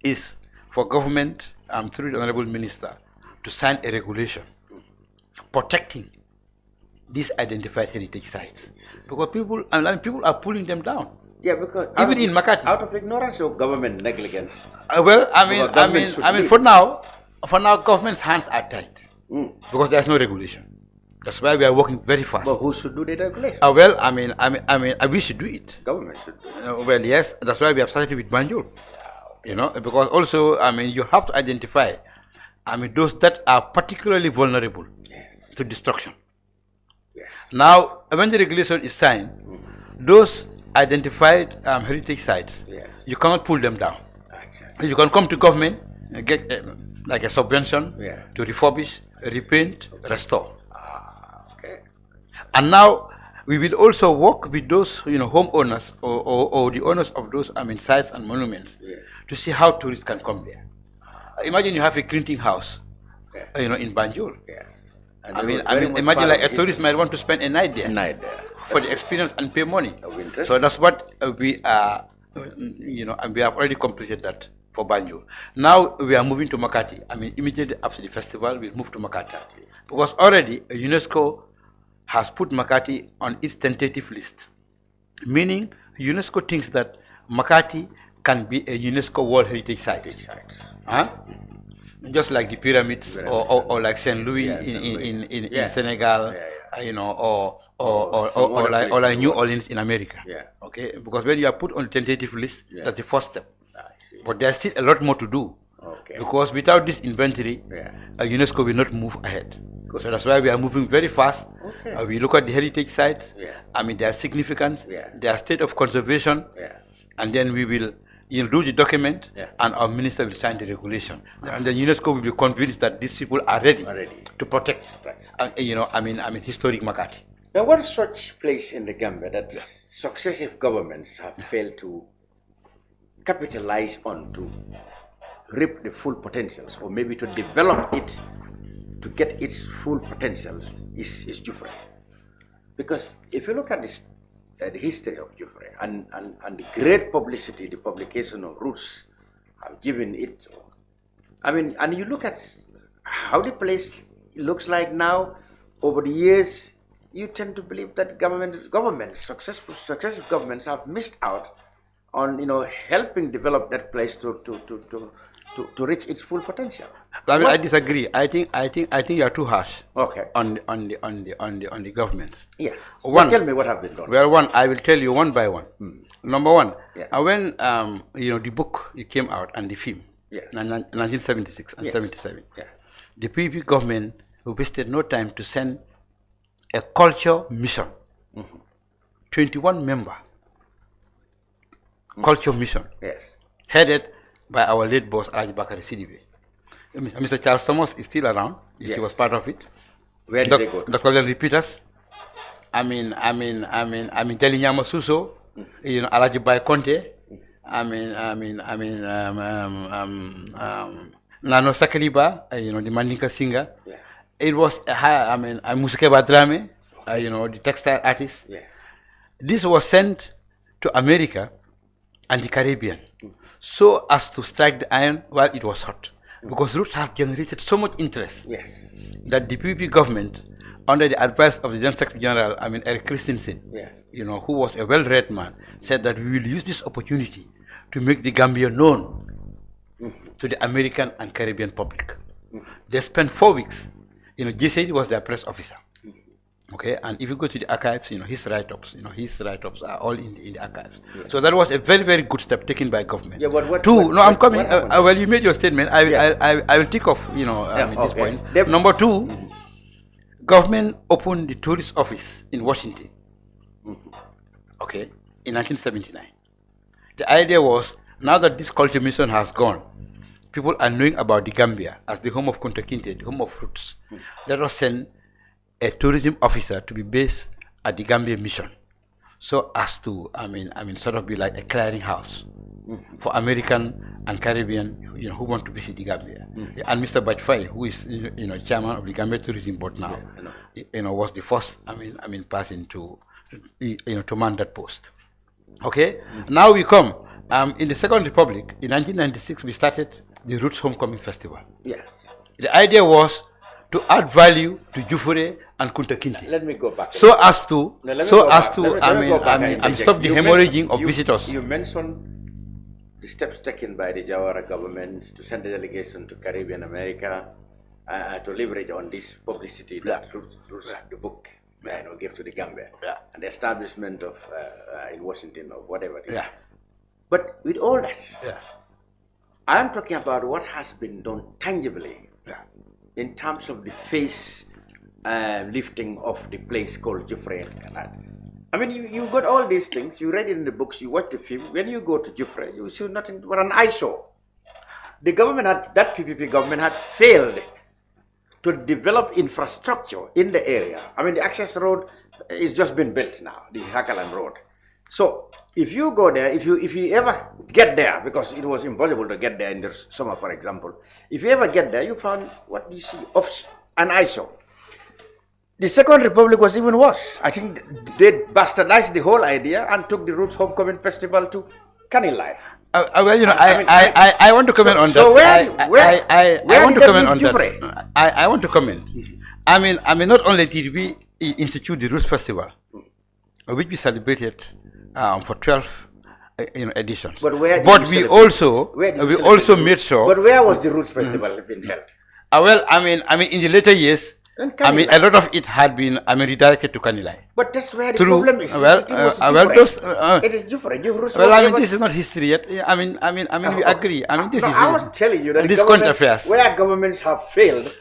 is for government, through the Honorable Minister, to sign a regulation protecting these identified heritage sites, because people are pulling them down. Yeah, because even in Makati, out of ignorance or government negligence. For now, government's hands are tied because there's no regulation. That's why we are working very fast. But who should do the regulation? We should do it. Government should do it. Well, yes, that's why we have started with Banjul. Because also, you have to identify, those that are particularly vulnerable to destruction. Yes. Now, when the regulation is signed, those identified heritage sites, you cannot pull them down. Exactly. You can come to government and get like a subvention Yeah. to refurbish, repaint, restore. And now we will also work with those, homeowners or the owners of those, sites and monuments to see how tourists can come there. Imagine you have a printing house, in Banjul. Yes. And imagine like a tourist might want to spend a night there. For the experience and pay money. So that's what we are, and we have already completed that for Banjul. Now we are moving to Makati. Immediately after the festival, we'll move to Makati. Because already UNESCO has put Makati on its tentative list. Meaning, UNESCO thinks that Makati can be a UNESCO World Heritage Site. Huh? Just like the pyramids or like Saint Louis in Senegal, or like New Orleans in America. Okay, because when you are put on the tentative list, that's the first step. But there's still a lot more to do. Because without this inventory, UNESCO will not move ahead. So that's why we are moving very fast. We look at the heritage sites. Their significance, their state of conservation, and then we will do the document, and our minister will sign the regulation. And then UNESCO will be convinced that these people are ready to protect, historic Makati. Now, one such place in the Gambia that successive governments have failed to capitalize on to reap the full potentials, or maybe to develop it to get its full potentials, is Jufre. Because if you look at this, the history of Jufre and the great publicity the publication of Roots have given it, and you look at how the place looks like now, over the years, you tend to believe that successive governments have missed out on helping develop that place to reach its full potential. I disagree. I think you are too harsh. On the governments. Yes. One, tell me what have been done. Well, I will tell you one by one. Number one, when the book came out and the film, 1976 and 77, the PPP government wasted no time to send a culture mission, 21-member culture mission, headed by our late boss, Alaji Bakari Sidibe. Mr. Charles Thomas is still around. He was part of it. Where did they go? Dr. Larry Peters. Telinyama Suso. Alaji Bai Conte. Nano Sakaliba. The Mandinka singer. It was Musikeba Drame. The textile artist. This was sent to America and the Caribbean, so as to strike the iron while it was hot. Because Roots have generated so much interest that the PPP government, under the advice of the then Secretary General, Eric Christensen, who was a well-read man, said that we will use this opportunity to make the Gambia known to the American and Caribbean public. They spent 4 weeks. Ceesay was their press officer. Okay, and if you go to the archives, his write-ups, are all in the archives. So that was a very, very good step taken by government. I'm coming. Well, you made your statement. I will tick off, this point. Number two, government opened the tourist office in Washington. Okay, in 1979. The idea was, now that this culture mission has gone, people are knowing about the Gambia as the home of Kunta Kinte, the home of Roots. Let us send a tourism officer to be based at the Gambia mission, so as to, sort of be like a clearing house for American and Caribbean, who want to visit the Gambia. And Mr. Bajfai, who is, chairman of the Gambia Tourism Board now, was the first, person to man that post. Okay, now we come, in the Second Republic, in 1996, we started the Roots Homecoming Festival. The idea was to add value to Jufure and Kunta Kinte. Let me go back. So as to stop the hemorrhaging of visitors. You mentioned the steps taken by the Jawara government to send a delegation to Caribbean America to leverage on this publicity that the book gave to the Gambia, and the establishment of in Washington or whatever it is. But with all that, I am talking about what has been done tangibly in terms of the face lifting of the place called Jufre and Kanad. You got all these things, you read it in the books, you watch the film. When you go to Jufre, you see nothing but an eyesore. The government that PPP government had failed to develop infrastructure in the area. I mean, the access road is just been built now, the Hakaland Road. So if you go there, if you ever get there, because it was impossible to get there in the summer, for example, if you ever get there, you found what you see of an eyesore. The Second Republic was even worse. I think they bastardized the whole idea and took the Roots Homecoming Festival to Kanilai. Well, you know, I want to comment on that. So I want to comment on that. I want to comment. I mean, not only did we institute the Roots Festival, which we celebrated for 12 editions, but we also made sure. But where was the Roots Festival being held? Well, I mean, in the later years, a lot of it had been, redirected to Kanilai. But that's where the problem is. It is different. This is not history yet. We agree. I was telling you that this current affairs, where governments have failed.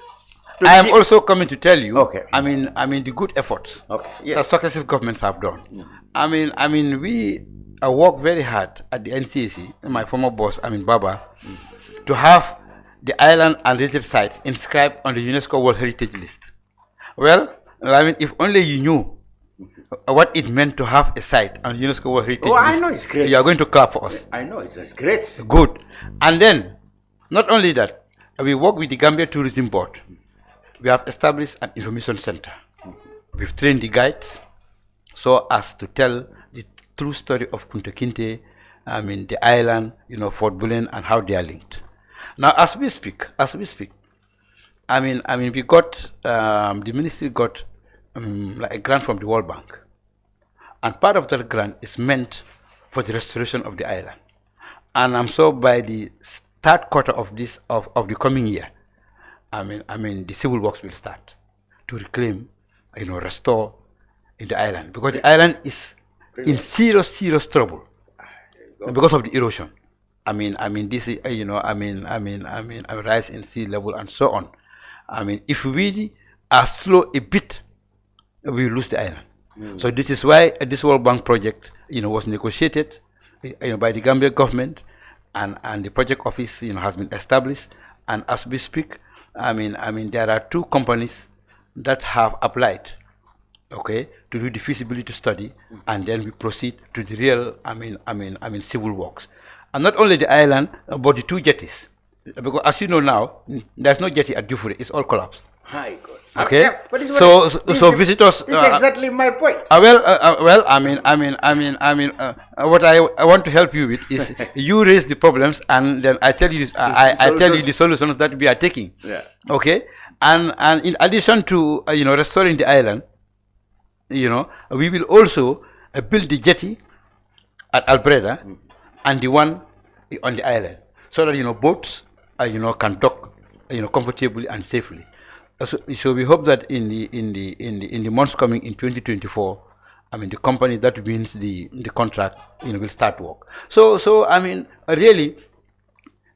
I am also coming to tell you. Okay. The good efforts that successive governments have done. We worked very hard at the NCAC, my former boss, Baba, to have the island and related sites inscribed on the UNESCO World Heritage List. Well, if only you knew what it meant to have a site on the UNESCO World Heritage List. I know it's great. You are going to clap for us. I know it's great. Good. And then, not only that, we work with the Gambia Tourism Board. We have established an information center. We've trained the guides so as to tell the true story of Kunta Kinte, the island, Fort Bullen, and how they are linked. Now, as we speak, we got, the ministry got like a grant from the World Bank. And part of that grant is meant for the restoration of the island. And so by the third quarter of the coming year, the civil works will start to reclaim, restore the island. Because the island is in serious trouble because of the erosion. This is, rise in sea level and so on. If we are slow a bit, we lose the island. So this is why this World Bank project, was negotiated, by the Gambia government, and the project office, has been established. And as we speak, there are two companies that have applied, to do the feasibility study, and then we proceed to the real, civil works. And not only the island, but the two jetties. Because as you know now, there's no jetty at Dufure, it's all collapsed. Hi, God. Okay? So visitors... This is exactly my point. What I want to help you with is, you raise the problems, and then I tell you the solutions that we are taking. Yeah. Okay? And in addition to, restoring the island, we will also build the jetty at Albreda, and the one on the island, so that boats can dock comfortably and safely. So we hope that in the months coming in 2024, the company that wins the contract will start work. So really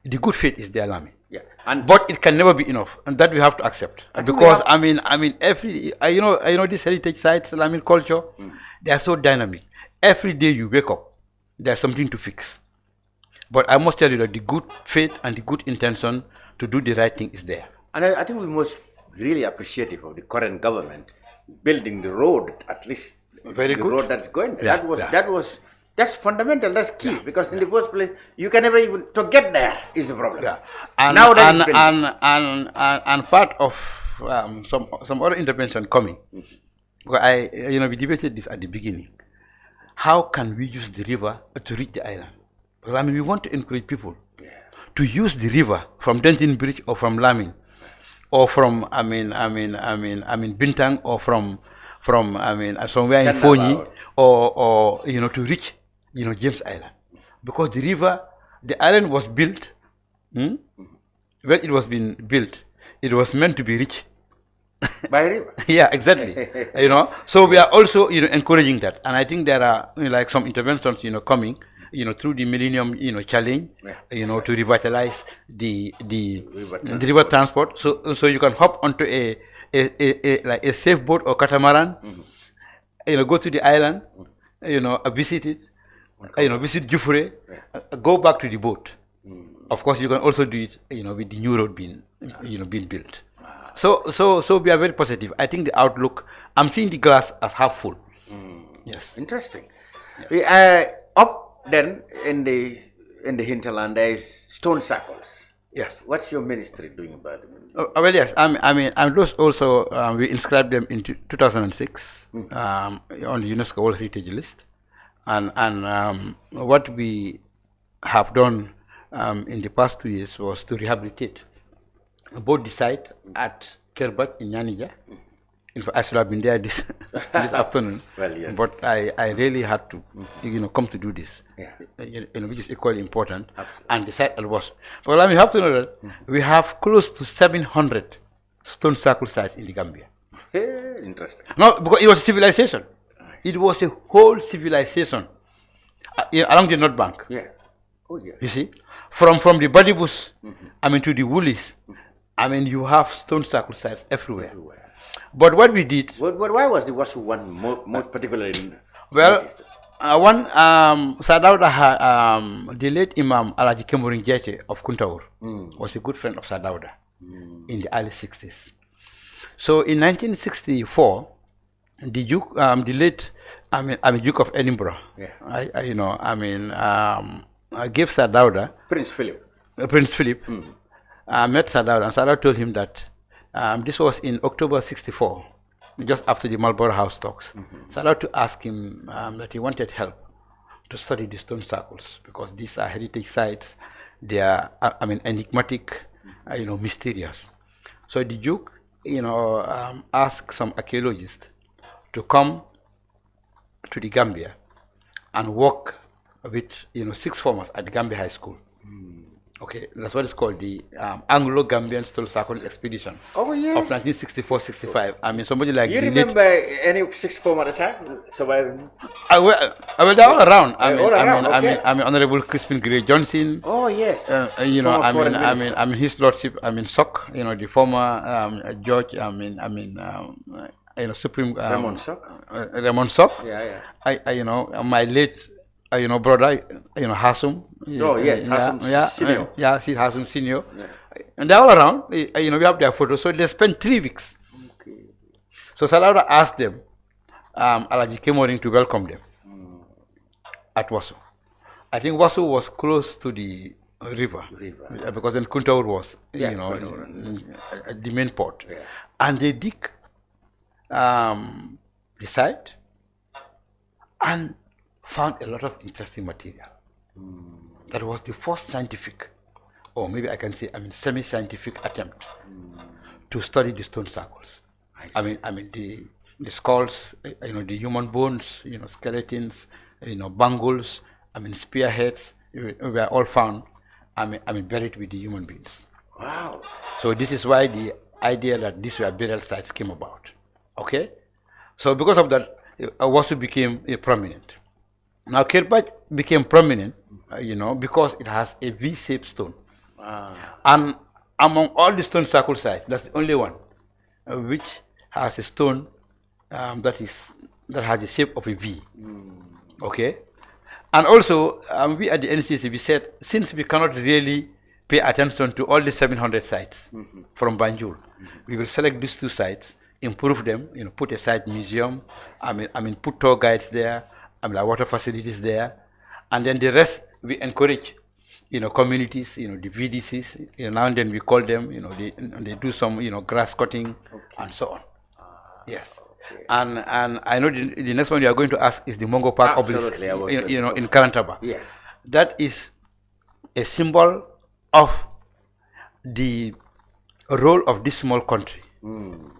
the good faith is there, Lami. Yeah. But it can never be enough, and that we have to accept. Because every these heritage sites, culture, they are so dynamic. Every day you wake up, there's something to fix. But I must tell you that the good faith and the good intention to do the right thing is there. And I think we must really appreciative of the current government building the road, at least very the good road that's going there. Yeah. That's fundamental, that's key, because in the first place you can never even to get there is the problem. Yeah. And part of some other intervention coming. We debated this at the beginning. How can we use the river to reach the island? Well, we want to encourage people to use the river from Denton Bridge or from Lamin, or from Bintang, or from somewhere in Fonyi, or to reach James Island, because the island was built. When it was being built, it was meant to be reached by river. Yeah, exactly. So we are also encouraging that, and I think there are like some interventions coming through the Millennium Challenge, to revitalize the river transport. So you can hop onto a safe boat or catamaran, go to the island, visit it, visit Jufure, go back to the boat. Of course, you can also do it, with the new road being built. So we are very positive. I think the outlook, I'm seeing the glass as half full. Yes. Interesting. Yes. Up then in the hinterland, there is stone circles. Yes. What's your ministry doing about it? Well, yes. I'm also we inscribed them in 2006 on the UNESCO World Heritage List, and what we have done in the past 2 years was to rehabilitate both the site at Kerbach in Nyanija. In fact, I should have been there this afternoon, well, yes. but I really had to, come to do this, Yeah. Which is equally important. Absolutely. And And the site was. Well, you have to know that we have close to 700 stone circle sites in the Gambia. interesting. No, because it was a civilization. It was a whole civilization along the North Bank. Yeah. Oh yeah. You see, from the Badibus, to the Woolies, you have stone circle sites everywhere. But what we did, Why was the Wasu one most particularly? well, Sadauda had the late Imam Alaji Kemurin Jeche of Kuntaur was a good friend of Sadauda in the early 60s. So in 1964, the Duke, the late Duke of Edinburgh, I gave Sadauda Prince Philip. Prince Philip met Sadauda, and Sadauda told him that this was in October 64, just after the Marlborough House talks. Sadauda to ask him that he wanted help to study the stone circles because these are heritage sites. They are, enigmatic, mysterious. So the Duke, asked some archaeologists to come to the Gambia and work with, sixth formers at the Gambia High School. Okay, that's what is called the Anglo-Gambian Stone Circle Expedition of 1964-65. Somebody like you remember any sixth form at the time surviving? Well, they're all around. Okay. Honorable Crispin Gray Johnson. Oh yes. His Lordship. Sock. The former George. Supreme. Raymond Sock. Raymond Sock. Yeah. My late. Brother, Hassum. Oh, yes, Hassum Senior. See Hassum Senior. Yeah. And they're all around. We have their photos. So they spent 3 weeks. Okay. So Salauda asked them, Alaji Kemoring to welcome them at Wasu. I think Wasu was close to the river. Because then Kuntaur was, the main port. Yeah. And they dig the site and found a lot of interesting material. That was the first scientific, or maybe I can say, semi-scientific attempt to study the stone circles. The skulls, the human bones, skeletons, bangles, spearheads, were all found, buried with the human beings. Wow. So this is why the idea that these were burial sites came about. Okay? So because of that, Wasu became prominent. Now, Kerbach became prominent, because it has a V-shaped stone. And among all the stone circle sites, that's the only one which has a stone that has the shape of a V. Okay? And also, we at the NCAC, we said, since we cannot really pay attention to all the 700 sites from Banjul, we will select these 2 sites, improve them, put a site museum, put tour guides there, like water facilities there, and then the rest we encourage, communities, the VDCs, now and then we call them, they do some, grass cutting and so on. Yes. Okay. And I know the next one you are going to ask is the Mongo Park obelisk, in Karantaba. Yes. That is a symbol of the role of this small country in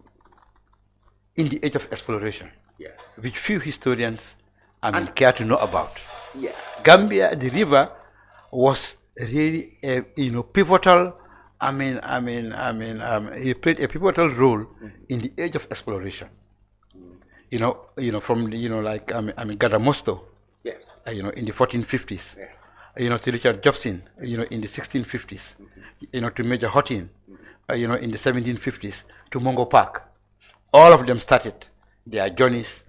the age of exploration, which few historians care to know about. Yeah. Gambia, the river, was really a pivotal. He played a pivotal role in the age of exploration. From Gadamosto. Yes. In the 1450s. Yeah. To Richard Jobson. In the 1650s. To Major Houghton. In the 1750s. To Mongo Park. All of them started their journeys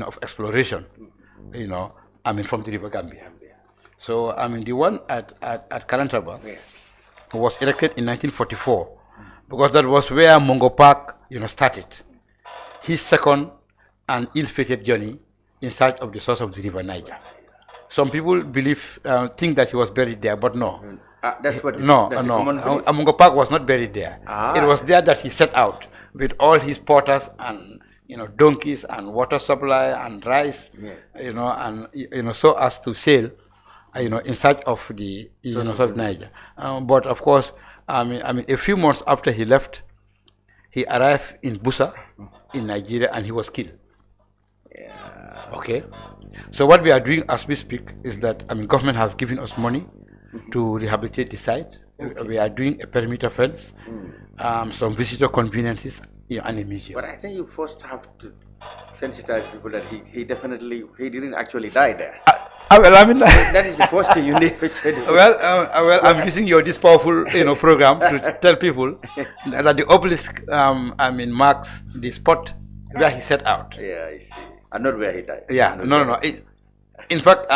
of exploration, from the River Gambia. So, the one at Karantaba was erected in 1944 because that was where Mongo Park, started his second and ill-fated journey in search of the source of the river Niger. Some people think that he was buried there, but no. That's what. Mongo Park was not buried there. It was there that he set out with all his porters and donkeys and water supply and rice, and so as to sail, in search of the source of Niger. But of course, a few months after he left, he arrived in Busa, in Nigeria, and he was killed. Yeah. Okay. So what we are doing as we speak is that government has given us money to rehabilitate the site. Okay. We are doing a perimeter fence, some visitor conveniences, and a museum. But I think you first have to sensitize people that he didn't actually die there. That is the first thing you need to tell. Well, I'm using this powerful program to tell people that the obelisk marks the spot where he set out. Yeah, I see. And not where he died. Yeah, no. In fact,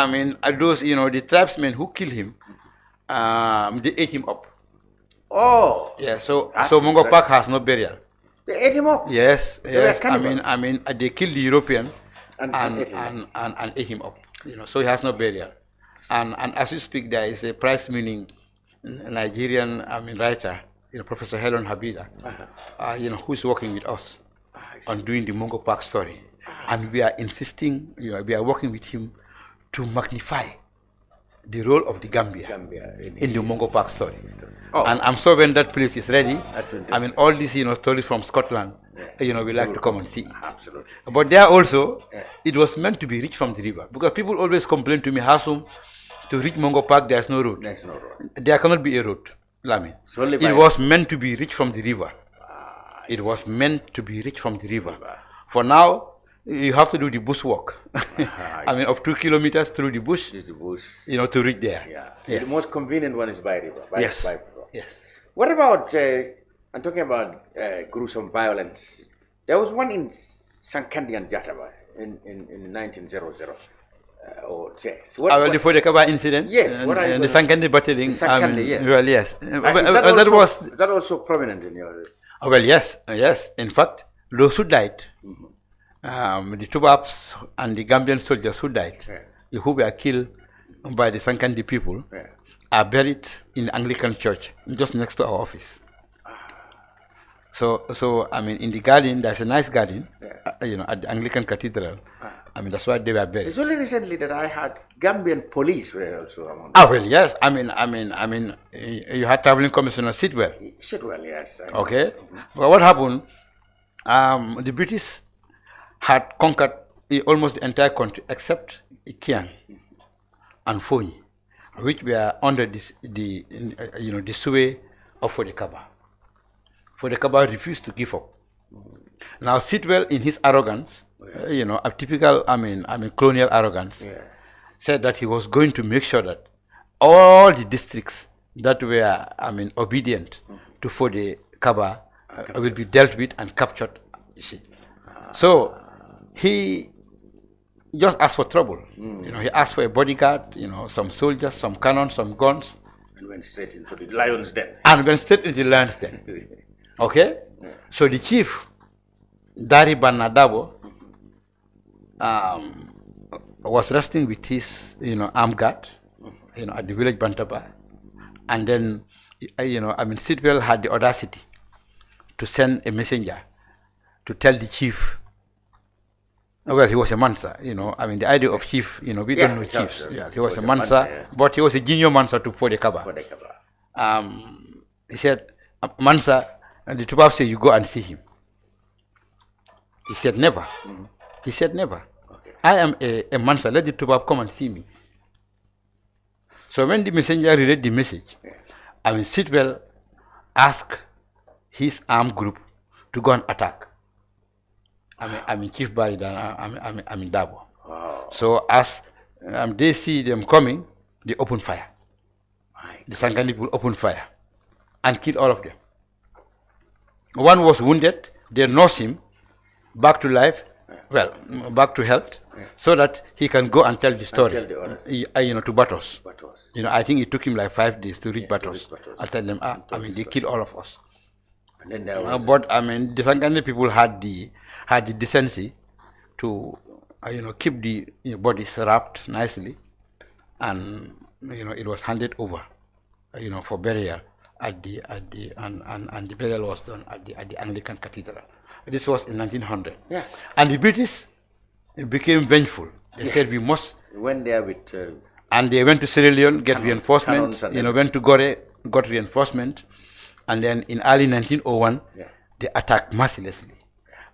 those the tribesmen who killed him, they ate him up. Oh. Yeah. So Mongo Park has no burial. They ate him up. Yes. They killed the European and ate him up. So he has no burial. And as we speak, there is a prize-winning Nigerian writer, Professor Helen Habida, who is working with us on doing the Mongo Park story. And we are insisting, we are working with him to magnify the role of the Gambia in the Mongo Park story. Oh. And I'm sure when that place is ready, all these stories from Scotland, we like to come and see it. Absolutely. But there also, it was meant to be reached from the river, because people always complain to me, Hassum, to reach Mongo Park, there's no road. There's no road. There cannot be a road, Lami. It was meant to be reached from the river. It was meant to be reached from the river. For now, you have to do the bush walk. Of 2 kilometers through the bush, to reach there. Yeah. Yes. The most convenient one is by river. Yes. By river. Yes. What about, I'm talking about gruesome violence. There was one in Sankandi and Jataba in 1900. Before the Kaba incident? Yes. And the Sankandi battling. Sankandi, yes. Well, yes. Is that also prominent in your... Well, yes. In fact, those who died, the Tubabs and the Gambian soldiers who died, who were killed by the Sankandi people, are buried in the Anglican church, just next to our office. So in the garden, there's a nice garden, at the Anglican Cathedral. That's why they were buried. It's only recently that I had Gambian police were also among them. Well, yes. You had traveling commissioner Sidwell. Sidwell, yes. Okay. Well, what happened? The British had conquered almost the entire country except Ikian and Foni, which were under the sway of Fodekaba. Fodekaba refused to give up. Now Sidwell, in his arrogance, a typical, colonial arrogance, said that he was going to make sure that all the districts that were, obedient to Fodekaba will be dealt with and captured. You see, so he just asked for trouble. He asked for a bodyguard, some soldiers, some cannons, some guns, and went straight into the lion's den. Okay, so the chief, Dari Banadabo, was resting with his, armed guard, at the village Bantaba, and then, Sidwell had the audacity to send a messenger to tell the chief. Well, he was a Mansa, the idea of chief, we don't know chiefs. He was a Mansa, but he was a junior Mansa to Fodekaba. He said, Mansa, and the Tubab said, you go and see him. He said, never. He said, never. Okay. I am a Mansa, let the Tubab come and see me. So when the messenger relayed the message, Sidwell asked his armed group to go and attack. Chief Barida, Dabo. Wow. So as they see them coming, they open fire. The Sankandi people open fire and kill all of them. One was wounded, they nurse him back to life, back to health, so that he can go and tell the story, to Batos. I think it took him like 5 days to reach Batos. I tell them, they killed all of us. And then there was but I mean, the Sankandi people had the decency to keep the bodies wrapped nicely, and it was handed over for burial and the burial was done at the Anglican Cathedral. This was in 1900. Yeah. And the British became vengeful. They said we must. Went there with. And they went to Sierra Leone, get reinforcement. Went to Gore, got reinforcement, and then in early 1901, they attacked mercilessly.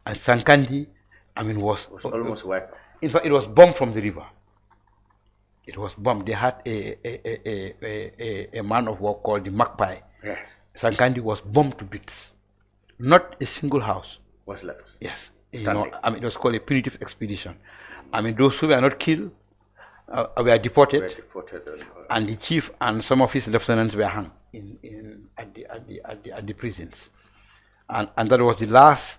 And Sankandi, was almost wiped. In fact, it was bombed from the river. It was bombed. They had a man of war called the Magpie. Yes. Sankandi was bombed to bits. Not a single house was left. Yes. It was called a punitive expedition. Those who were not killed were deported, and the chief and some of his lieutenants were hung at the prisons. And that was the last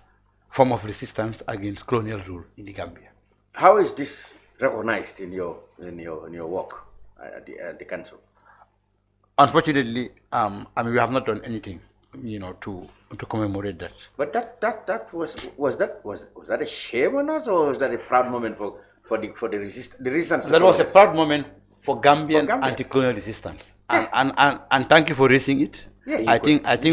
form of resistance against colonial rule in the Gambia. How is this recognized in your work at the council? Unfortunately, we have not done anything, to commemorate that. But was that a shame on us, or was that a proud moment for the resistance? That was a proud moment for Gambian anti-colonial resistance, and thank you for raising it. Yeah, I think we at the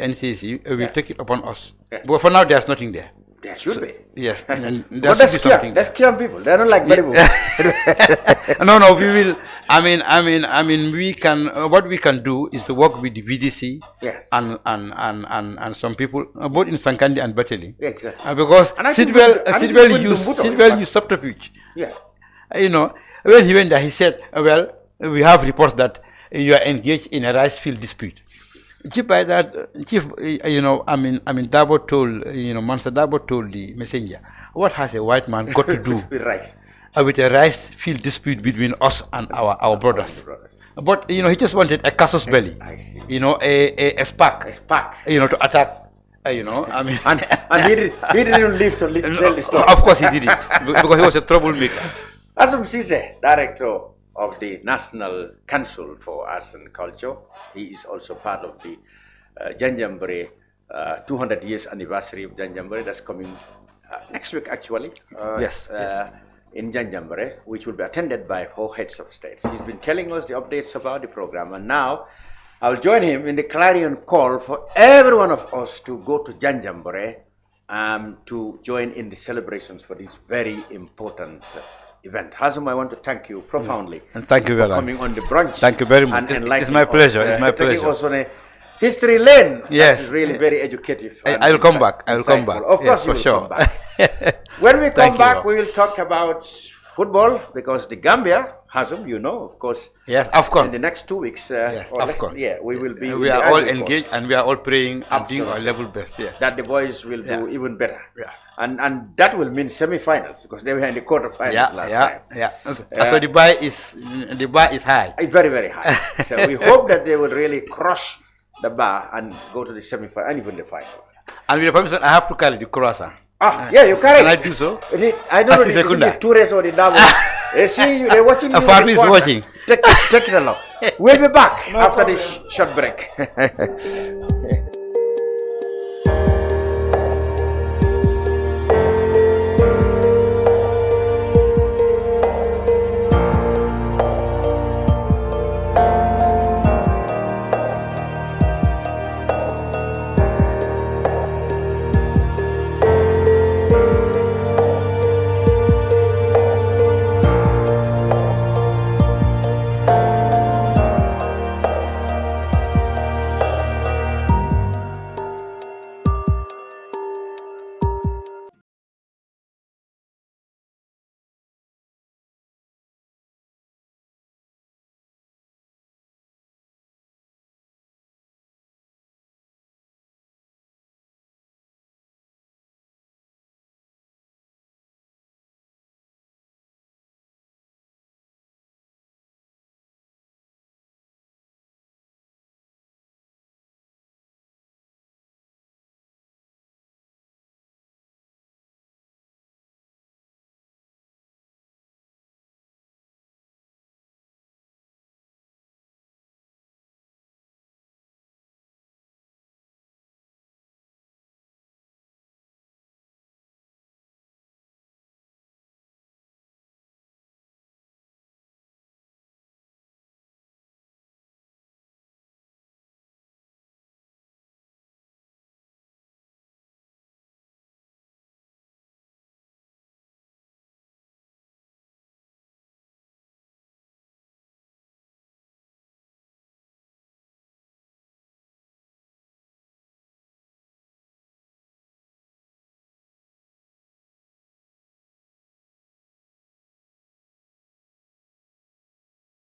NCAC will take it upon us. But for now, there's nothing there. There should be. Yes, and but that's Kiam people. They're not like Baribu. No, we will. We can. What we can do is to work with the VDC. Yes. And some people, both in Sankandi and Bateli. Exactly. Because Sidwell used subterfuge. Yeah. When he went there, he said, "Well, we have reports that you are engaged in a rice field dispute." Chief, Dabo told, Mansa Dabo told the messenger, what has a white man got to do with a rice field dispute between us and our brothers? But, he just wanted a casus belli, a spark, to attack, And he didn't live to tell the story. Of course he did it, because he was a troublemaker. Hassum Ceesay, director of the National Council for Arts and Culture. He is also part of the Janjambare 200 years anniversary of Janjambare. That's coming next week, actually. Yes. In Janjambare, which will be attended by 4 heads of states. He's been telling us the updates about the program, and now I'll join him in the clarion call for every one of us to go to Janjambare to join in the celebrations for this very important event. Hassum, I want to thank you profoundly. And thank you very much for coming on the brunch. Thank you very much. It's my pleasure. It's my pleasure. Taking us on a history lane. Yes. That is really very educative. I will come back. I will come back. Of course, you will come back. When we come back, we will talk about football, because the Gambia, Hassum, of course. Yes, Afcon. In the next 2 weeks, Afcon. we will be. We are all engaged, and we are all praying and doing our level best. Yes. That the boys will do even better. Yeah. And that will mean semi-finals, because they were in the quarterfinals last time. So the bar is high. Very, very high. So we hope that they will really crush the bar and go to the semi-final and even the final. And with the permission, I have to carry the croissant. You carry it. Can I do so? I don't know if it's the tourists or the double. See, they're watching you. Farm is watching. Take it along. We'll be back after this short break.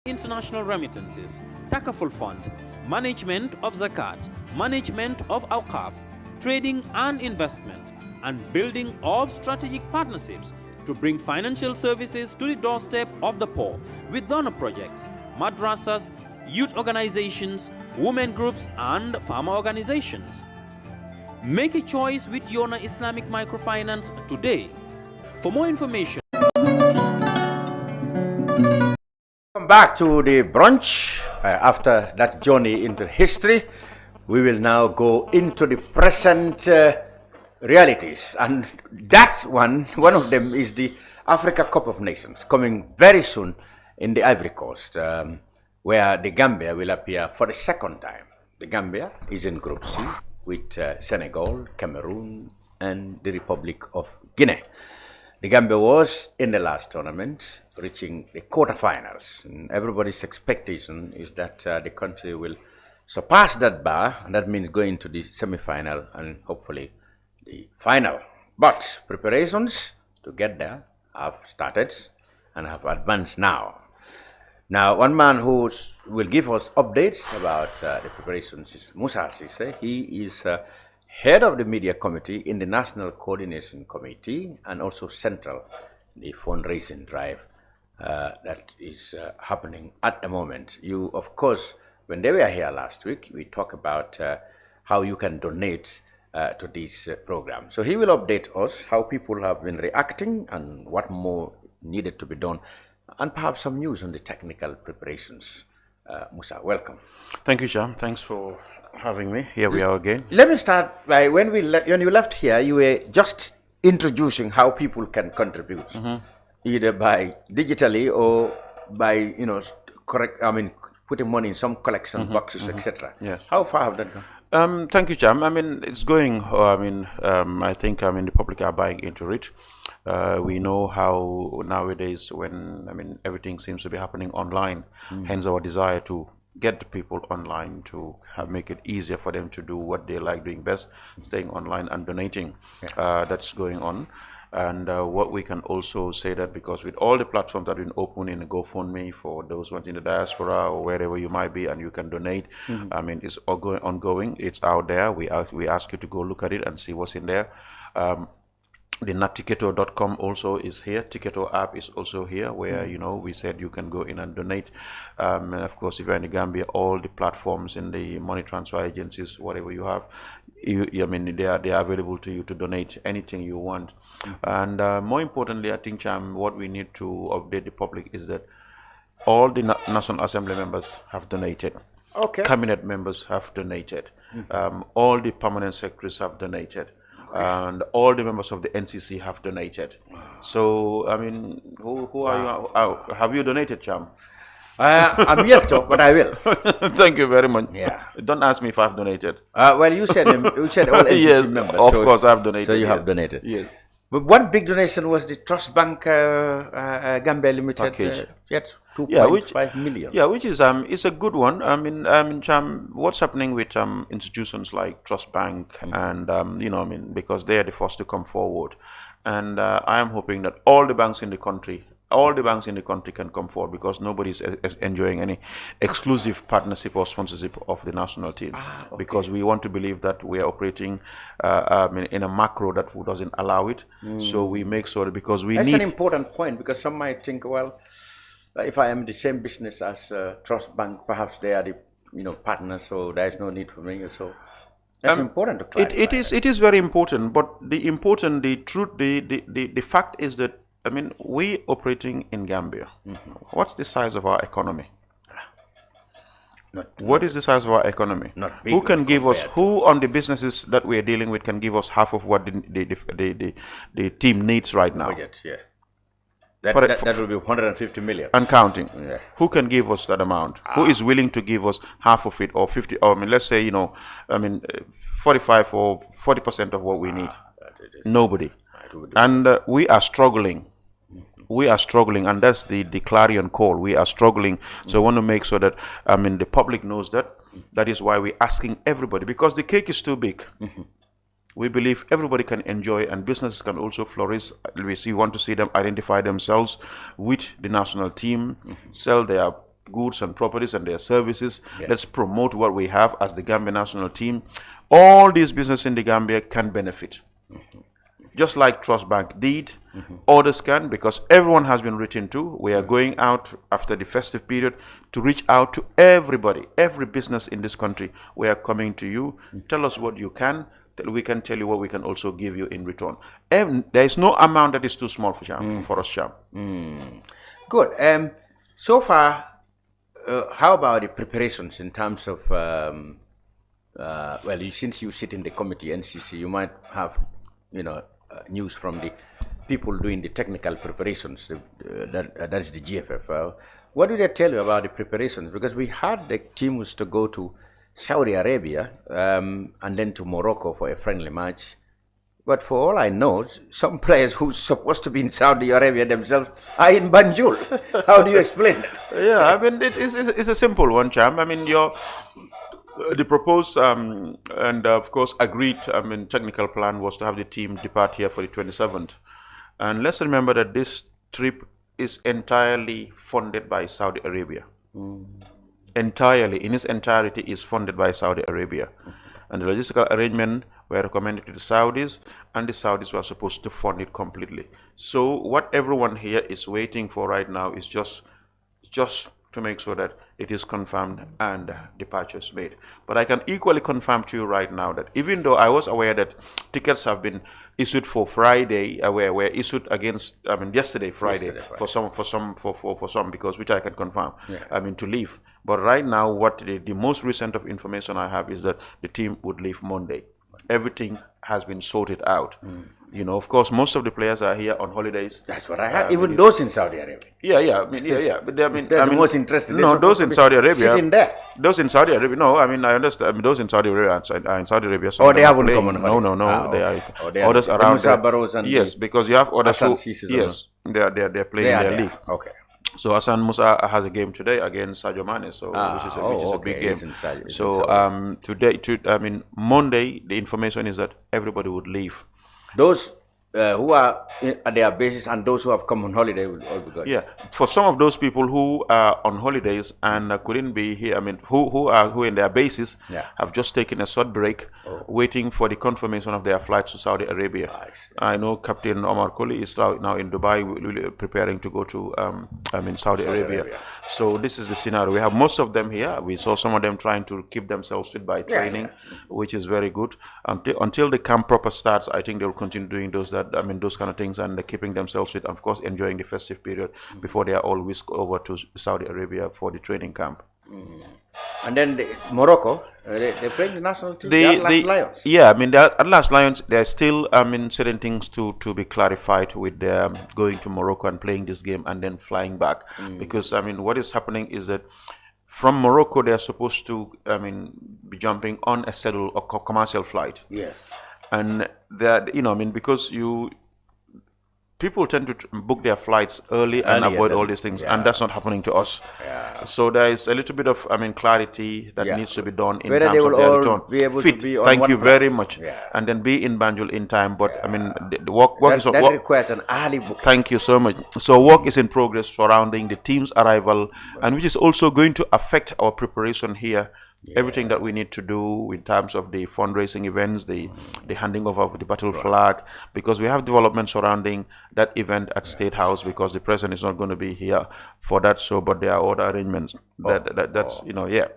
international remittances, Takaful Fund, management of Zakat, management of Awqaf, trading and investment, and building of strategic partnerships to bring financial services to the doorstep of the poor with donor projects, madrasas, youth organizations, women groups, and farmer organizations. Make a choice with Yona Islamic Microfinance today. For more information, Welcome back to the brunch. After that journey into history, we will now go into the present realities, and that's one of them is the Africa Cup of Nations coming very soon in the Ivory Coast, where the Gambia will appear for the second time. The Gambia is in Group C with Senegal, Cameroon, and the Republic of Guinea. The Gambia was in the last tournament, reaching the quarterfinals. And everybody's expectation is that the country will surpass that bar, and that means going to the semi-final and hopefully the final. But preparations to get there have started and have advanced now. Now, one man who will give us updates about the preparations is Musa Ceesay. He is head of the media committee in the National Coordination Committee and also central the fundraising drive that is happening at the moment. You, of course, when they were here last week, we talked about how you can donate to this program. So he will update us how people have been reacting and what more needed to be done, and perhaps some news on the technical preparations. Musa, welcome. Thank you, Jam. Thanks for having me. Here we are again. Let me start by when you left here, you were just introducing how people can contribute, either by digitally or by putting money in some collection boxes, etc. Yes. How far have that gone? Thank you, Jam. I mean, it's going. I think the public are buying into it. We know how nowadays, when everything seems to be happening online, hence our desire to get the people online to make it easier for them to do what they like doing best, staying online and donating. That's going on. And what we can also say that because with all the platforms that have been open in the GoFundMe for those ones in the diaspora or wherever you might be, and you can donate, it's ongoing. It's out there. We ask you to go look at it and see what's in there. The natiketo.com also is here. Tiketo app is also here, where we said you can go in and donate. And of course, if you're in the Gambia, all the platforms in the money transfer agencies, whatever you have, they are available to you to donate anything you want. And more importantly, I think, Cham, what we need to update the public is that all the National Assembly members have donated. Okay. Cabinet members have donated. All the permanent secretaries have donated. And all the members of the NCC have donated. So, who are you? Have you donated, Cham? I'm yet to, but I will. Thank you very much. Yeah. Don't ask me if I've donated. Well, you said all NCC yes, members. Of course, I've donated. So you have donated. Yes. But one big donation was the Trust Bank Gambia Limited package. 2.5 million. Yeah, which is it's a good one. Cham, what's happening with institutions like Trust Bank and because they are the first to come forward, and I am hoping that all the banks in the country can come forward, because nobody is enjoying any exclusive partnership or sponsorship of the national team. Okay. Because we want to believe that we are operating in a macro that doesn't allow it. So we make sure that because That's an important point, because some might think, well, if I am the same business as Trust Bank, perhaps they are the partners, so there is no need for me. So that's important to clarify. It is very important, but the fact is that we operating in Gambia. What's the size of our economy? What is the size of our economy? Not big. Who can give us? Who on the businesses that we are dealing with can give us half of what the team needs right now? Budget, yeah. That will be 150 million. And counting. Yeah. Who can give us that amount? Who is willing to give us half of it, or 50? Or let's say 45 or 40% of what we need. Nobody. And we are struggling. We are struggling, and that's the clarion call. We are struggling. So I want to make sure that the public knows that. That is why we're asking everybody, because the cake is too big. We believe everybody can enjoy, and businesses can also flourish. We want to see them identify themselves with the national team, sell their goods and properties and their services. Let's promote what we have as the Gambia national team. All these businesses in the Gambia can benefit. Just like Trust Bank did, others can, because everyone has been written to. We are going out after the festive period to reach out to everybody, every business in this country. We are coming to you. Tell us what you can. We can tell you what we can also give you in return. And there is no amount that is too small for us, Cham. Good. So far, how about the preparations in terms of, since you sit in the committee, NCC, you might have, news from the people doing the technical preparations, that's the GFF. What do they tell you about the preparations? Because we had the team was to go to Saudi Arabia and then to Morocco for a friendly match. But for all I know, some players who's supposed to be in Saudi Arabia themselves are in Banjul. How do you explain that? Yeah, I mean, it's a simple one, Cham. I mean, the proposed and of course agreed technical plan was to have the team depart here for the 27th. And let's remember that this trip is entirely funded by Saudi Arabia. Entirely, in its entirety, is funded by Saudi Arabia. And the logistical arrangement were recommended to the Saudis, and the Saudis were supposed to fund it completely. So what everyone here is waiting for right now is just to make sure that it is confirmed and departures made. But I can equally confirm to you right now that even though I was aware that tickets have been issued for Friday, were issued yesterday Friday, for some, because which I can confirm, to leave. But right now, what the most recent of information I have is that the team would leave Monday. Everything has been sorted out. Of course, most of the players are here on holidays. That's what I heard. Even those in Saudi Arabia. But that's the most interesting. No, those in Saudi Arabia. Sitting there. Those in Saudi Arabia. No, I understand. Those in Saudi Arabia are in Saudi Arabia. Oh, they haven't come on holiday. No. They are others around there. Yes, because you have others who. Yes, they're playing their league. Okay. So Hassan Musa has a game today against Sadio Mane, which is a big game. Today, Monday, the information is that everybody would leave. Those who are at their bases and those who have come on holiday will all be gone. Yeah, for some of those people who are on holidays and couldn't be here, who in their bases have just taken a short break, waiting for the confirmation of their flights to Saudi Arabia. I know Captain Omar Koli is now in Dubai, preparing to go to Saudi Arabia. So this is the scenario. We have most of them here. We saw some of them trying to keep themselves fit by training, which is very good. Until the camp proper starts, I think they will continue doing those kind of things, and keeping themselves fit, of course, enjoying the festive period before they are all whisked over to Saudi Arabia for the training camp. And then Morocco, they playing the national team, the Atlas Lions. Yeah, the Atlas Lions, there are still certain things to be clarified with going to Morocco and playing this game and then flying back. Because, what is happening is that from Morocco, they are supposed to be jumping on a schedule or commercial flight. Yes. And that, because people tend to book their flights early and avoid all these things, and that's not happening to us. So there is a little bit of clarity that needs to be done in terms of their return. Be able Fit. To be on Thank you one very place. much. Yeah. And then be in Banjul in time. But the work is that requires an early book. Thank you so much. So work is in progress surrounding the team's arrival, and which is also going to affect our preparation here. Everything that we need to do in terms of the fundraising events, the handing over of the battle flag, because we have development surrounding that event at State House, because the president is not going to be here for that. So, but there are other arrangements.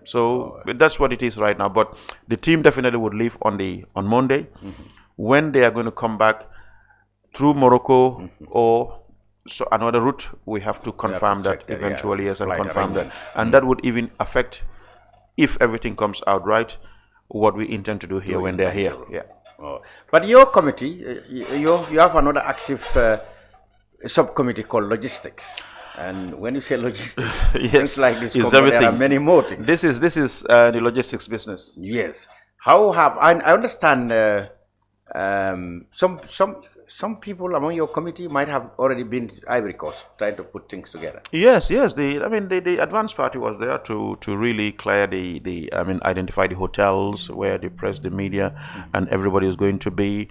So that's what it is right now. But the team definitely would leave on Monday. When they are going to come back through Morocco or another route, we have to confirm that eventually, and confirm that, and that would even affect, if everything comes out right, what we intend to do here when they're here. But your committee, you have another active subcommittee called logistics. And when you say logistics, things like this, there are many more things. This is the logistics business. Yes. How have I understand? Some people among your committee might have already been to Ivory Coast trying to put things together. Yes. The advance party was there to really clear identify the hotels where the press, the media, and everybody is going to be.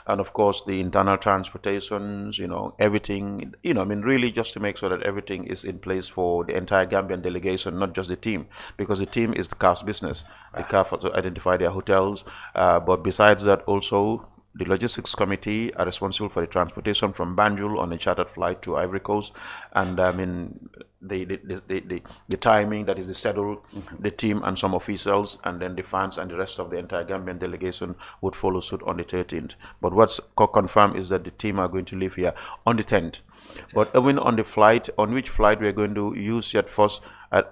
and of course the internal transportations, everything, really just to make sure that everything is in place for the entire Gambian delegation, not just the team, because the team is the CAF's business. The CAF has to identify their hotels, but besides that also, the logistics committee are responsible for the transportation from Banjul on a chartered flight to Ivory Coast, and the timing, that is the schedule, the team and some officials, and then the fans and the rest of the entire Gambian delegation would follow suit on the 13th. But what's confirmed is that the team are going to leave here on the 10th. But even on the flight, on which flight we are going to use yet first,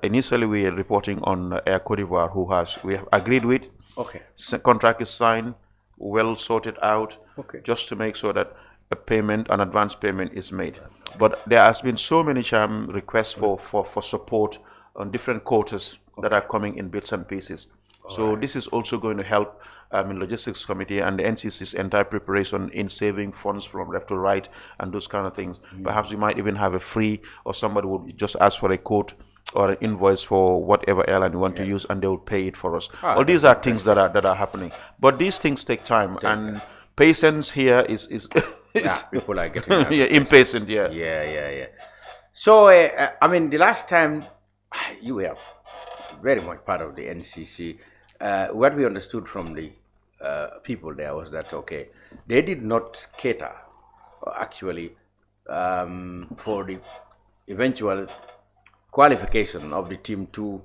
initially we are reporting on Air Cote d'Ivoire, we have agreed with. Okay. Contract is signed, well sorted out, just to make sure that an advance payment is made. But there has been so many requests for support on different quotas that are coming in bits and pieces. So this is also going to help logistics committee and the NCC's entire preparation in saving funds from left to right and those kind of things. Perhaps we might even have a free, or somebody would just ask for a quote or an invoice for whatever airline you want to use, and they will pay it for us. All these are things that are happening, but these things take time, and patience here is people are getting impatient. So the last time you were very much part of the NCC, what we understood from the people there was that they did not cater actually for the eventual qualification of the team to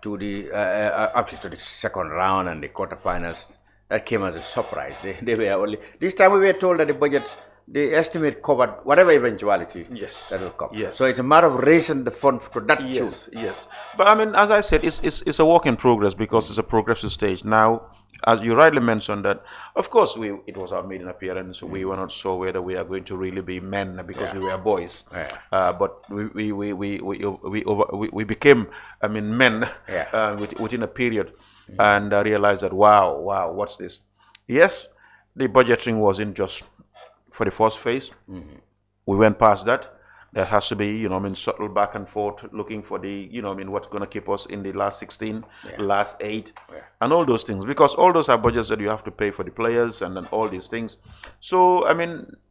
the second round and the quarterfinals. That came as a surprise. They were only this time we were told that the estimate covered whatever eventuality that will come. So it's a matter of raising the fund to that tune. Yes. But as I said, it's a work in progress, because it's a progressive stage. Now, as you rightly mentioned, that of course it was our maiden appearance. We were not sure whether we are going to really be men, because we were boys. But we became men within a period, and I realized that wow, what's this? Yes, the budgeting wasn't just for the first phase. We went past that. There has to be, subtle back and forth, looking for the, what's going to keep us in the last 16, last 8, and all those things. Because all those are budgets that you have to pay for the players and then all these things. So,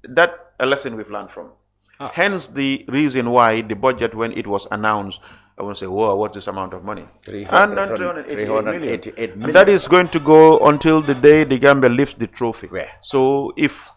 that a lesson we've learned from. Hence the reason why the budget, when it was announced, I want to say, whoa, what's this amount of money? 388 million. And that is going to go until the day the Gambia lifts the trophy. So if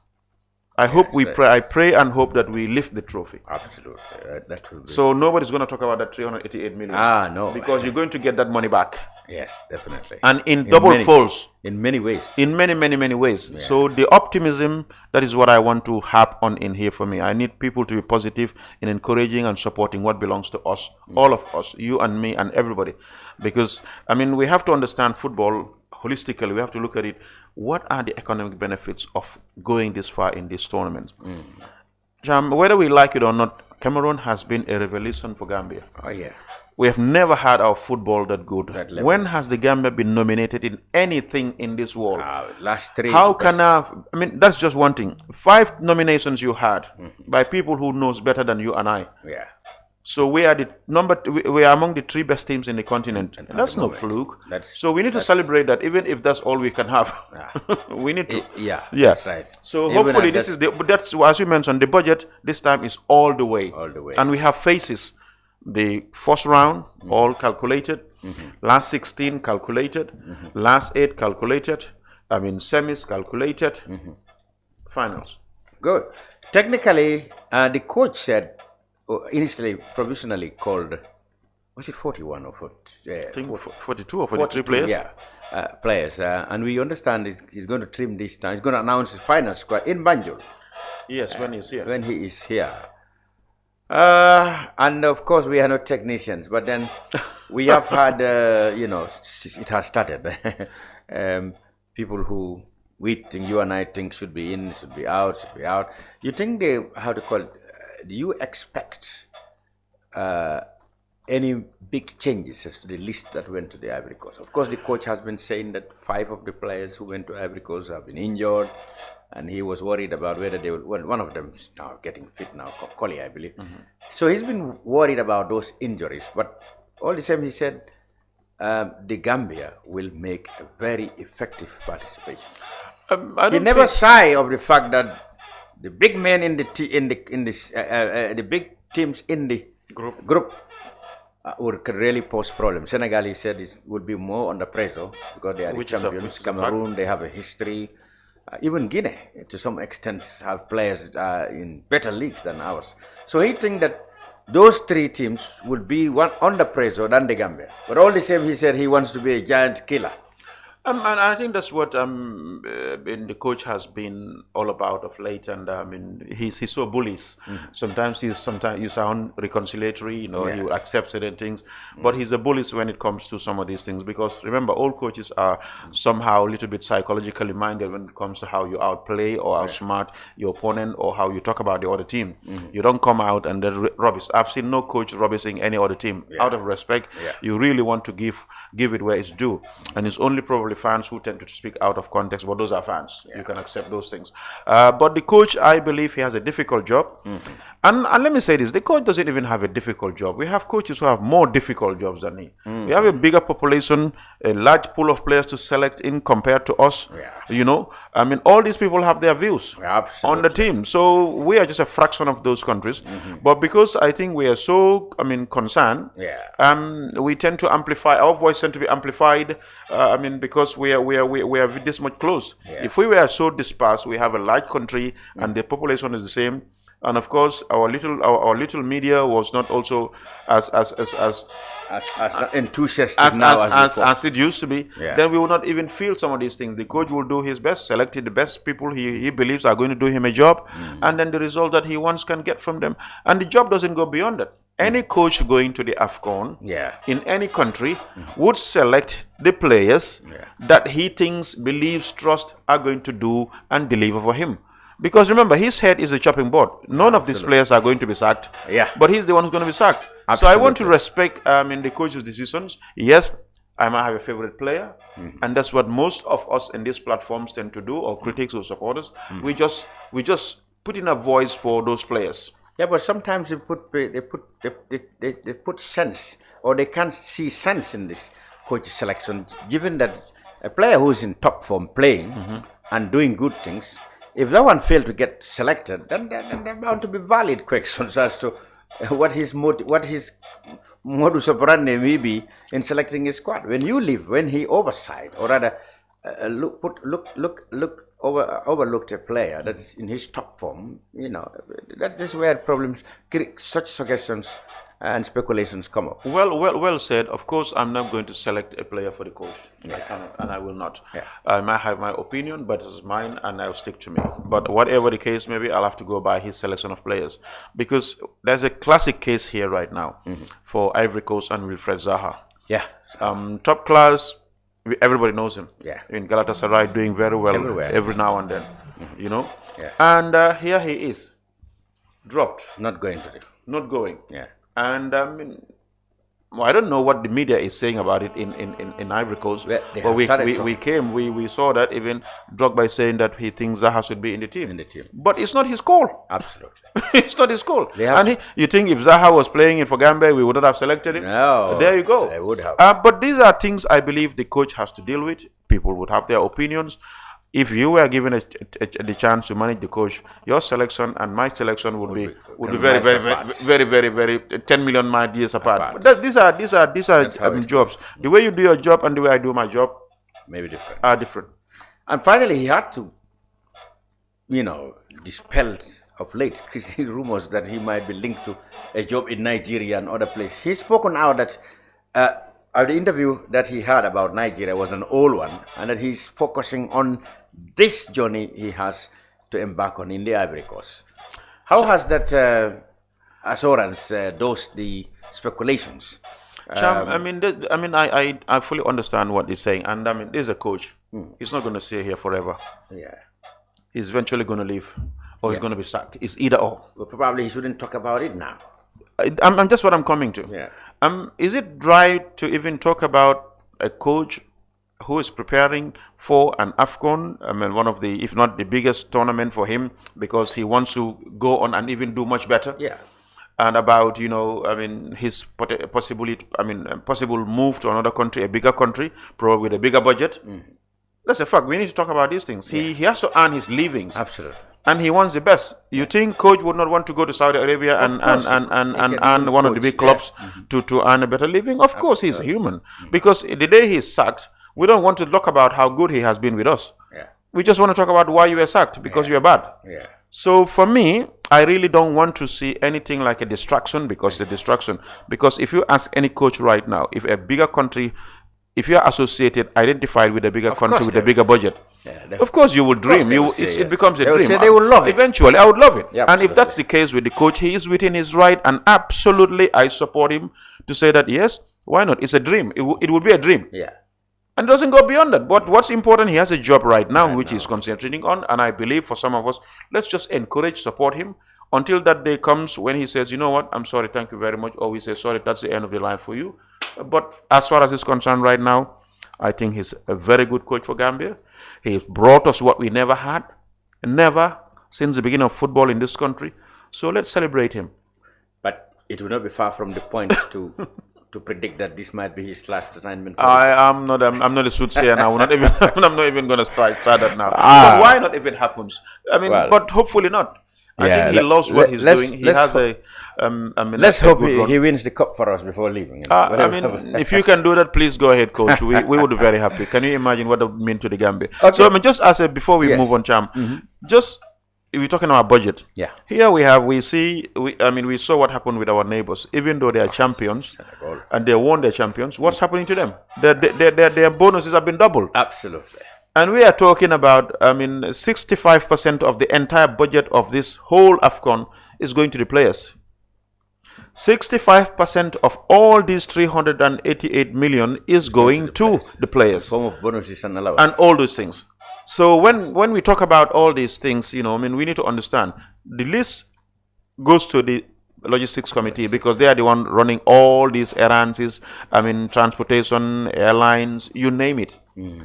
I pray and hope that we lift the trophy. Absolutely. That will be. So nobody's going to talk about that 388 million. No. Because you're going to get that money back. Yes, definitely. And in double folds. In many ways. In many ways. So the optimism, that is what I want to harp on in here for me. I need people to be positive in encouraging and supporting what belongs to us. All of us, you and me and everybody. Because, we have to understand football holistically. We have to look at it. What are the economic benefits of going this far in this tournament? Whether we like it or not, Cameroon has been a revelation for Gambia. We have never had our football that good. When has the Gambia been nominated in anything in this world? Last 3. How can that's just one thing. 5 nominations you had by people who knows better than you and I. So we are we are among the 3 best teams in the continent. And that's no fluke. So we need to celebrate that, even if that's all we can have. We need to. That's right. So hopefully this is that's as you mentioned, the budget this time is all the way. And we have phases. The first round, all calculated. Last 16 calculated. Last 8 calculated. Semis calculated. Finals. Good. Technically, the coach said, initially provisionally called, was it 41 or 40? I think 42 or 43 players. Players. And we understand he's going to trim this time. He's going to announce his final squad in Banjul. Yes, when he's here. When he is here. And of course, we are not technicians, but then we have had, it has started. People who you and I think should be in, should be out. You think do you expect any big changes as to the list that went to the Ivory Coast? Of course, the coach has been saying that 5 of the players who went to Ivory Coast have been injured, and he was worried about whether they will. Well, one of them is now getting fit now, Colonial, I believe. So he's been worried about those injuries, but all the same, he said the Gambia will make a very effective participation. He never shy of the fact that the big men in the the big teams in the group could really pose problems. Senegal, he said, would be more under pressure because they are the champions. Cameroon, they have a history. Even Guinea, to some extent, have players in better leagues than ours. So he thinks that those three teams would be under pressure than the Gambia. But all the same, he said he wants to be a giant killer. And I think that's what the coach has been all about of late. And I mean, he's so bullish. Sometimes you sound reconciliatory. You know, he will accept certain things, but he's a bullish when it comes to some of these things. Because remember, all coaches are somehow a little bit psychologically minded when it comes to how you outplay or outsmart your opponent or how you talk about the other team. You don't come out and then rubbish. I've seen no coach rubbishing any other team out of respect. You really want to give it where it's due, and it's only probably fans who tend to speak out of context, but those are fans. You can accept those things. But the coach, I believe he has a difficult job. And let me say this, the coach doesn't even have a difficult job. We have coaches who have more difficult jobs than he. We have a bigger population, a large pool of players to select in compared to us. You know, I mean, all these people have their views on the team. So we are just a fraction of those countries. But because I think we are so, concerned, we tend to amplify, our voice tend to be amplified, because we are this much close. If we were so dispersed, we have a large country and the population is the same. And of course, our little media was not also as enthusiastic as it used to be. Then we would not even feel some of these things. The coach will do his best, selected the best people he believes are going to do him a job, and then the result that he wants can get from them. And the job doesn't go beyond that. Any coach going to the Afcon in any country would select the players that he thinks, believes, trusts are going to do and deliver for him. Because remember, his head is a chopping board. None of these players are going to be sacked. But he's the one who's going to be sacked. So I want to respect the coach's decisions. Yes, I might have a favorite player. And that's what most of us in these platforms tend to do, or critics or supporters. We just put in a voice for those players. Yeah, but sometimes they put sense, or they can't see sense in this coach selection, given that a player who is in top form playing and doing good things, if that one failed to get selected, then there are bound to be valid questions as to what his modus operandi may be in selecting his squad. When you leave, when he oversight, or rather overlooked a player that is in his top form, that's where problems, such suggestions and speculations come up. Well said. Of course, I'm not going to select a player for the coach. I cannot, and I will not. I might have my opinion, but it's mine, and I'll stick to me. But whatever the case may be, I'll have to go by his selection of players, because there's a classic case here right now for Ivory Coast and Wilfred Zaha. Top class. Everybody knows him. In Galatasaray, doing very well every now and then. And here he is, dropped. Not going. And I don't know what the media is saying about it in Ivory Coast. But we saw that even Drogba saying that he thinks Zaha should be in the team. But it's not his call. Absolutely. It's not his call. You think if Zaha was playing for Gambia, we would not have selected him? No. There you go. They would have. But these are things I believe the coach has to deal with. People would have their opinions. If you were given the chance to manage the coach, your selection and my selection would be very 10 million years apart. But these are jobs. The way you do your job and the way I do my job are different. And finally, he had to, dispel of late rumors that he might be linked to a job in Nigeria and other places. He's spoken out that the interview that he had about Nigeria was an old one, and that he's focusing on this journey he has to embark on in the Ivory Coast. How has that assurance dosed the speculations? Cham, I fully understand what he's saying, and this is a coach. He's not going to stay here forever. He's eventually going to leave, or he's going to be sacked. It's either or. Well, probably he shouldn't talk about it now. That's what I'm coming to. Is it right to even talk about a coach who is preparing for an Afcon? One of the, if not the biggest tournament for him, because he wants to go on and even do much better. And about his possible move to another country, a bigger country, probably with a bigger budget. That's a fact. We need to talk about these things. He has to earn his livings. Absolutely. And he wants the best. You think coach would not want to go to Saudi Arabia and earn one of the big clubs to earn a better living? Of course, he's human. Because the day he's sacked, we don't want to talk about how good he has been with us. We just want to talk about why you were sacked, because you were bad. So for me, I really don't want to see anything like a distraction, because the distraction. Because if you ask any coach right now, if a bigger country, if you are associated, identified with a bigger country with a bigger budget, of course you will dream. It becomes a dream. They will love it. Eventually, I would love it. Yeah, and if that's the case with the coach, he is within his right, and absolutely I support him to say that, yes, why not? It's a dream. It would be a dream. And it doesn't go beyond that. But what's important, he has a job right now, which he's concentrating on. And I believe for some of us, let's just encourage, support him until that day comes when he says, you know what, I'm sorry, thank you very much. Or we say, sorry, that's the end of the line for you. But as far as he's concerned right now, I think he's a very good coach for Gambia. He brought us what we never had, never since the beginning of football in this country. So let's celebrate him. But it will not be far from the point to predict that this might be his last assignment. I'm not a soothsayer now. I'm not even going to try that now. But why not if it happens? I mean, but hopefully not. I think he loves what he's doing. He has let's hope he wins the cup for us before leaving. I mean, if you can do that, please go ahead, coach. We would be very happy. Can you imagine what that would mean to the Gambia? Okay. So I mean, just as before we move on, Cham, just if we're talking about budget, here we saw what happened with our neighbors. Even though they are champions and they won their champions, what's happening to them? Their bonuses have been doubled. Absolutely. And we are talking about, 65% of the entire budget of this whole Afcon is going to the players. 65% of all these 388 million is going to the players. Form of bonuses and allowance. And all those things. So when we talk about all these things, we need to understand the list goes to the logistics committee, because they are the one running all these errands, transportation, airlines, you name it.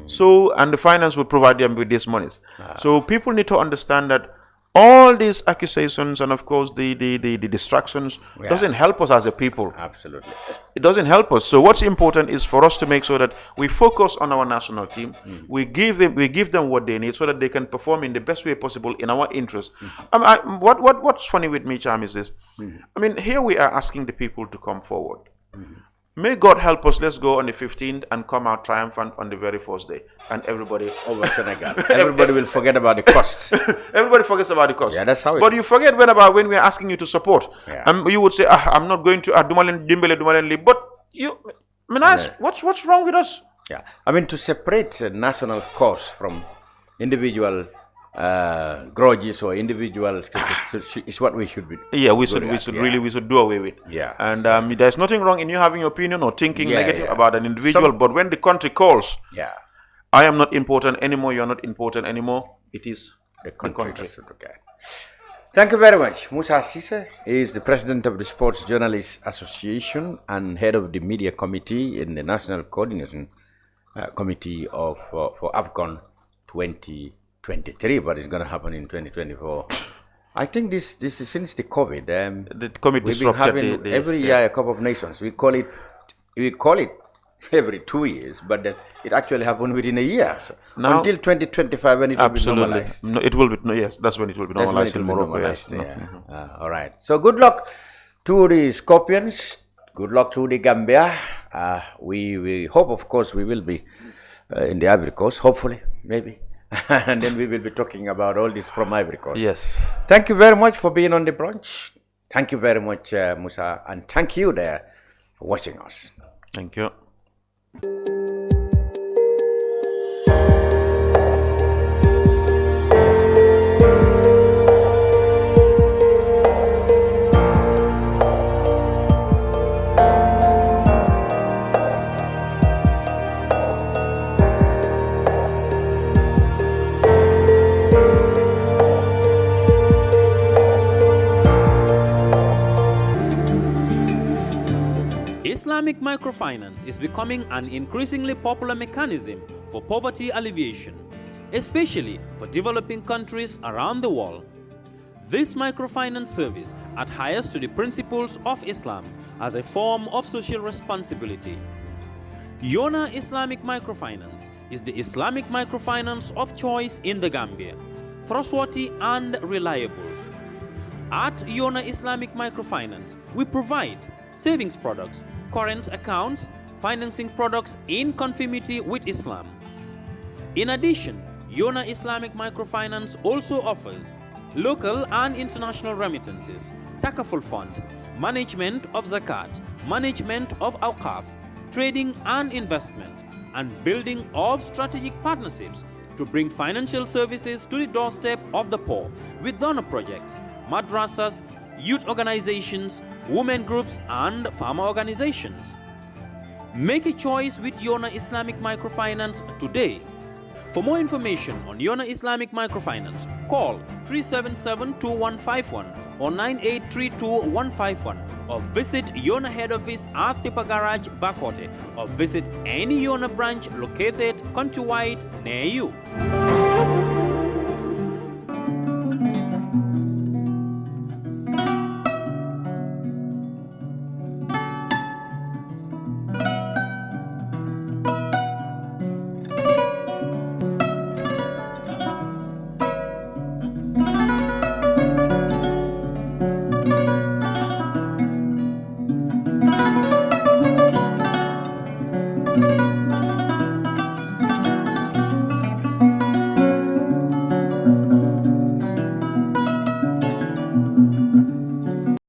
So, and the finance will provide them with these monies. So people need to understand that all these accusations and of course the distractions doesn't help us as a people. Absolutely. It doesn't help us. So what's important is for us to make sure that we focus on our national team. We give them what they need so that they can perform in the best way possible in our interest. What's funny with me, Cham, is this. Here we are asking the people to come forward. May God help us. Let's go on the 15th and come out triumphant on the very first day. And everybody over Senegal. Everybody will forget about the cost. Everybody forgets about the cost. Yeah, that's how it But is. you forget when we are asking you to support. You would say, I'm not going to Dumalenli. But what's wrong with us? Yeah. To separate national cost from individual grudges or individual is what we should be. Yeah, we should do away with. Yeah. And there's nothing wrong in you having your opinion or thinking negative about an individual. But when the country calls, I am not important anymore. You are not important anymore. It is the country. Okay. Thank you very much. Musa Ceesay is the president of the Sports Journalists Association and head of the media committee in the National Coordination Committee for Afcon 2023, but it's going to happen in 2024. I think this is since the COVID. The COVID we've been having every year a Cup of Nations. We call it every 2 years, but it actually happened within a year. So now, until 2025, when it will be normalized. No, it will be that's when it will be normalized in Morocco. All right. So good luck to the Scorpions. Good luck to the Gambia. We hope, of course, we will be in the Ivory Coast. Hopefully, maybe. And then we will be talking about all this from Ivory Coast. Yes. Thank you very much for being on the brunch. Thank you very much, Musa. And thank you there for watching us. Thank you. Islamic microfinance is becoming an increasingly popular mechanism for poverty alleviation, especially for developing countries around the world. This microfinance service adheres to the principles of Islam as a form of social responsibility. Yona Islamic Microfinance is the Islamic microfinance of choice in the Gambia, trustworthy and reliable. At Yona Islamic Microfinance, we provide savings products, current accounts, financing products in conformity with Islam. In addition, Yona Islamic Microfinance also offers local and international remittances, takaful fund, management of zakat, management of awqaf, trading and investment, and building of strategic partnerships to bring financial services to the doorstep of the poor with donor projects, madrasas, youth organizations, women groups, and farmer organizations. Make a choice with Yona Islamic Microfinance today. For more information on Yona Islamic Microfinance, call 377-2151 or 9832-151 or visit Yona head office at Tipa Garage, Bakote, or visit any Yona branch located countrywide near you.